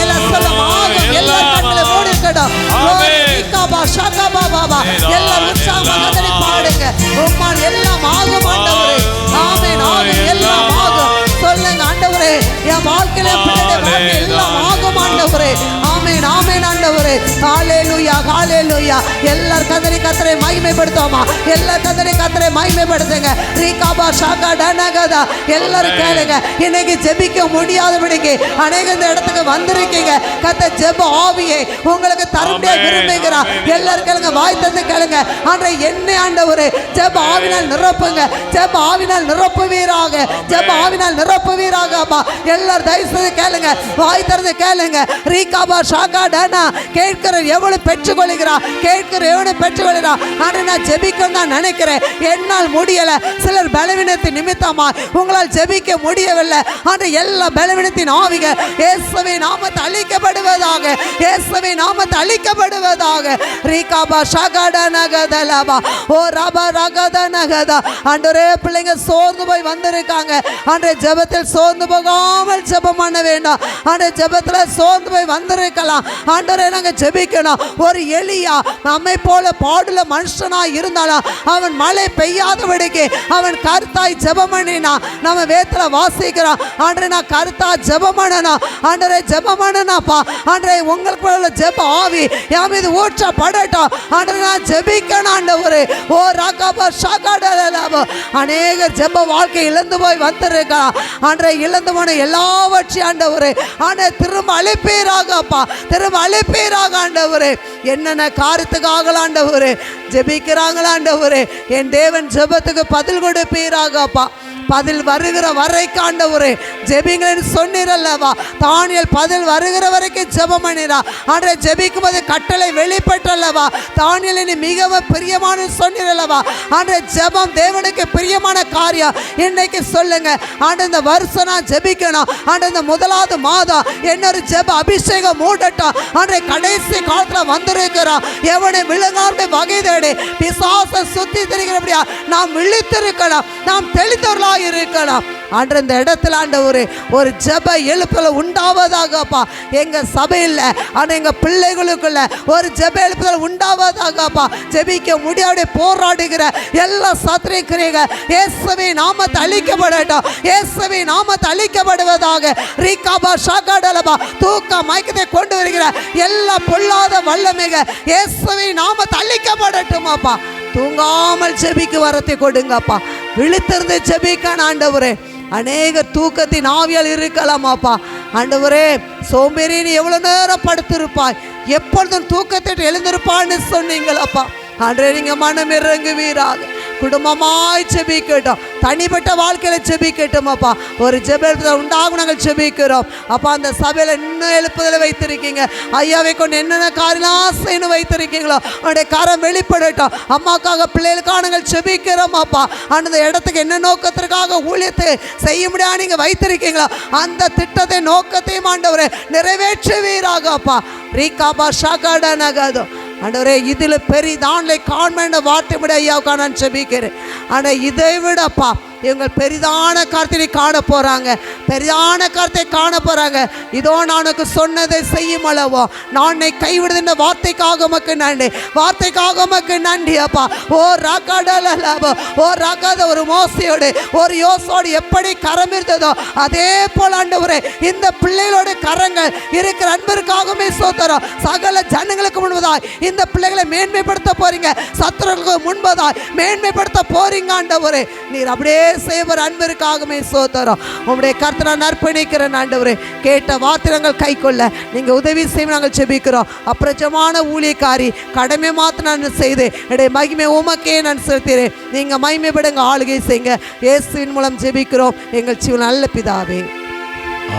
எல்லாம் சொல்லமா. ஆகும். எல்லா கண்களை மூடி இருக்கட்டும். Glory. இக்காபா, ஷகாபா, பாபா. எல்லாரும் உற்சாகமா கதறி பாடுங்க. உம்மால் எல்லாம் ஆகும் ஆண்டவரே. ஆமென். ஆகும். எல்லாம் ஆகும். சொல்லுங்க ஆண்டவரே, என் வாழ்க்கையில பிள்ளைடைய வாழ்க்கை எல்லாம் ஆகும் ஆண்டவரே. ஆமென். ஆமென் ஆண்டவரே. ஹalleluya. ஹalleluya. எல்லார் கதறி கர்த்தரை மகிமைப்படுத்துவோமா? எல்லா கதறி கர்த்தரை மகிமைப்படுத்துங்க. ரீகாபா ஷாகா டனகதா. எல்லாரும் கேளுங்க. இன்னைக்கு ஜெபிக்க முடியாதபடிக்கு அநேக இந்த இடத்துக்கு வந்திருக்கீங்க. கர்த்தர் ஜெப ஆவியை உங்களுக்கு தரும்படியா விரும்புகிறார். எல்லாரும் கேளுங்க. வாய் திறந்து கேளுங்க. ஆண்டவரே என்னை ஆண்டவரே ஜெப ஆவினால் நிரப்புங்க. ஜெப ஆவினால் நிரப்புவீராக. ஜெப ஆவினால் நிரப்புவீராக அப்பா. எல்லாரும் தயவு செய்து கேளுங்க. வாய் திறந்து கேளுங்க. ரீகாபா ஷாகா டனா. கேட்கிற எவ்வளவு பெற்றுக்கொள்கிறா, கேட்கிற எவ்வளவு பெற்றுக்கொள்கிறா. ஆண்டவரே நான் ஜெபிக்கணும் தான் நினைக்கிறேன், என்னால் முடியல. சிலர் பலவீனத்தின் நிமித்தமா உங்களால் ஜெபிக்க முடியவில்லை. ஆண்டவரே எல்லா பலவீனத்தின் ஆவிகள் இயேசுவின் நாமத்தில் அழிக்கப்படுவதாக. இயேசுவின் நாமத்தில் அழிக்கப்படுவதாக. ரீகாபா ஷாகா டனகதலபா. ஓ ரபா ரகதனகதா. ஆண்டவரே பிள்ளைங்க சோர்ந்து போய் வந்திருக்காங்க. ஆண்டவரே ஜெபத்தில் சோர்ந்து போகாமல் ஜெபம் பண்ண வேண்டாம். ஆண்டவரே ஜெபத்தில் சோர்ந்து போய் வந்திருக்கலாம். ஆண்டவரே நாங்கள் ஜெபிக்கணும். ஒரு எலியா நம்மை போல பாடுல மனுஷனா இருந்தாலும் அவன் மழை பெய்யாதபடிக்கு அவன் கருத்தாய் ஜெபம் பண்ணினா. நம்ம வேத்துல வாசிக்கிறோம். ஆண்டவரே நான் கருத்தா ஜெபம் பண்ணணும். ஆண்டவரே ஜெபம் பண்ணணும்ப்பா. ஆண்டவரே உங்களுக்கு ஜெப ஆவி என் மீது ஊற்றப்படட்டும். ஆண்டவரே நான் ஜெபிக்கணும் ஆண்டவரே. ஓ ராகாபா ஷாகாடலபா. அநேகர் ஜெப வாழ்க்கை இழந்து போய் வந்திருக்கலாம். ஆண்டவரே இழந்து போன எல்லாவற்றையும் ஆண்டவரே ஆண்டவரே திரும்ப அழைப்பீராகப்பா. திரும்ப அழைப்பீராக ஆண்டவரே. என்னென்ன காரியத்துக்காக ஆண்டவரே ஜெபிக்கிறாங்களா ஆண்டவரே. என் தேவன் ஜெபத்துக்கு பதில் கொடுப்பீராகப்பா. பதில் வருகிற வரைக்கும் ஆண்டவரே ஜெபிங்களேன்னு சொன்னீரல்லவா. தானியேல் பதில் வருகிற வரைக்கும் ஜெபம் பண்ணிரா. ஆண்டவரே ஜெபிக்கும் போது கட்டளை வெளிப்பட்டல்லவா. தானியேல் நீ மிகவும் பிரியமான சொன்னீரல்லவா. ஆண்டவரே ஜெபம் தேவனுக்கு பிரியமான காரியம். இன்னைக்கு சொல்லுங்க ஆண்டவரே இந்த வருஷம் நான் ஜெபிக்கணும். ஆண்டவரே இந்த முதலாவது மாதம் என்னொரு ஜெப அபிஷேகம் மூடட்டும். ஆண்டவரே கடைசி காலத்துல வந்திருக்கிறோம். எவனை விழுங்காமல் வகை தேடி பிசாசை சுத்தி திரிகிறபடியா நாம் விழித்திருக்கணும். நாம் தெளித்தவர்களா இருக்கலாம். ஆண்டவரே இந்த இடத்துல ஆண்டவரே ஒரு ஜெப எழுப்புதல் உண்டாவதாகப்பா. எங்க சபையில் ஆனால் எங்க பிள்ளைகளுக்குள்ள ஒரு ஜெப எழுப்புதல் உண்டாவதாகப்பா. ஜெபிக்க முடியாத போராடுகிற எல்லா சத்திரிக்கிறீங்க இயேசுவின் நாமத்தில் அழிக்கப்படட்டும். இயேசுவின் நாமத்தில் அழிக்கப்படுவதாக. ரீகாபா ஷாகாடலபா. தூக்க மயக்கத்தை கொண்டு வருகிற எல்லா பொல்லாத வல்லமைக இயேசுவின் நாமத்தில் அழிக்கப்படட்டும் அப்பா. தூங்காமல் ஜெபிக்கு வரத்தை கொடுங்கப்பா. விழித்திருந்து ஜெபிக்கான ஆண்டவரே. அநேக தூக்கத்தின் ஆவியால் இருக்கலாமாப்பா. ஆண்டவரே சோம்பேறி நீ எவ்வளவு நேரம் படுத்திருப்பாய், எப்பொழுதும் தூக்கத்தை எழுந்திருப்பான்னு சொன்னீங்களப்பா. ஆண்டவரே நீங்க மனம் இறங்குவீராக. குடும்பமாய் ஜெபிக்கட்டும். தனிப்பட்ட வாழ்க்கையில ஜெபிக்கட்டும் அப்பா. ஒரு ஜெப உண்டாகும் நாங்கள் ஜெபிக்கிறோம் அப்பா. அந்த சபையில இன்னும் எழுப்புதலை வைத்திருக்கீங்க. ஐயாவை கொண்டு என்னென்ன காரியெல்லாம் செய்யணும் வைத்திருக்கீங்களோ அவனுடைய காரம் வெளிப்படட்டும். அம்மாக்காக பிள்ளைகளுக்காக நாங்கள் ஜெபிக்கிறோம் அப்பா. அந்த இடத்துக்கு என்ன நோக்கத்திற்காக ஊழியத்தை செய்ய முடியாது நீங்க வைத்திருக்கீங்களோ அந்த திட்டத்தை நோக்கத்தையும் ஆண்டவரே நிறைவேற்றுவீராக அப்பா. ரீகாபா ஷாகாடா நகதோ ஆண்டவரே இதில் பெரிதான்லை காண்பேன் வார்த்தை விட ஐயாவுக்கா நான் ஜெபிக்கிறேன். ஆனால் இதை விடப்பா இவங்க பெரிதான காரியத்தை காண போகிறாங்க, பெரிதான காரியத்தை காண போகிறாங்க. இதோ நான் உனக்கு சொன்னதை செய்யும் அளவோ நான் உன்னை கைவிடுகின்ற வார்த்தைக்காக உமக்கு நன்றி, வார்த்தைக்காக உமக்கு நன்றி அப்பா. ஓ ராக்காடலாபோ, ஓ ராக்காத ஒரு மோசையோடு ஒரு யோசோடு எப்படி கரம் இருந்ததோ அதே போல ஆண்டவரே இந்த பிள்ளைகளோட கரங்கள் இருக்கிற அன்பிற்காகவே சோதரம். சகல ஜனங்களுக்கு முன்பதாய் இந்த பிள்ளைகளை மேன்மைப்படுத்த போறீங்க, சத்துருக்களுக்கு முன்பதாய் மேன்மைப்படுத்த போறீங்க ஆண்டவரே. நீர் அப்படியே செய்வர் அன்பிற்காகவே சோதரம். உங்களுடைய கர்த்தரை நான் அர்ப்பணிக்கிறேன் ஆண்டவரே. கேட்ட வார்த்தைகள் கை கொள்ள நீங்க உதவி செய்ய நாங்கள் செபிக்கிறோம். அப்பிரஜமான ஊழியக்காரி கடமை மாத்த நான் செய்து என்னுடைய மகிமை உமக்கே நான் செலுத்துகிறேன். நீங்க மகிமைப்படுங்க, ஆளுகை செய்யுங்க. இயேசுவின் மூலம் ஜெபிக்கிறோம் எங்கள் ஜீவன் நல்ல பிதாவே,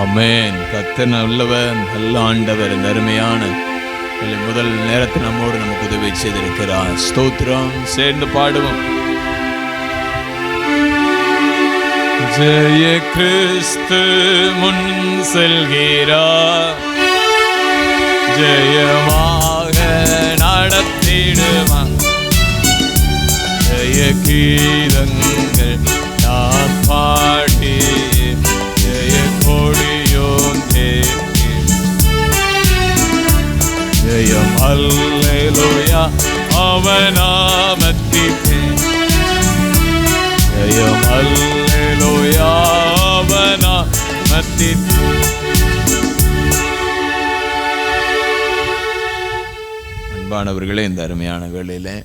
ஆமென். கர்த்தர் நல்லவர், நல்ல ஆண்டவர். இந்த அருமையான முதல் நேரத்தில் நம்மோடு நமக்கு உதவி செய்திருக்கிறார். ஸ்தோத்திரம். சேர்ந்து பாடுவோம். ஜெய கிறிஸ்து முன் செல்கிறார், ஜெயமாக நடத்திடுவான். ஜெய கீதங்கள் நான் பாடி ஜெய கொடியோன் தேடி ஜெயம் அல்லேலூயா அவன் நாமத்திலே, ஜெயம் அல்லேலூயா அவன் நாமத்திலே. அன்பானவர்களே, இந்த அருமையான வேளையிலே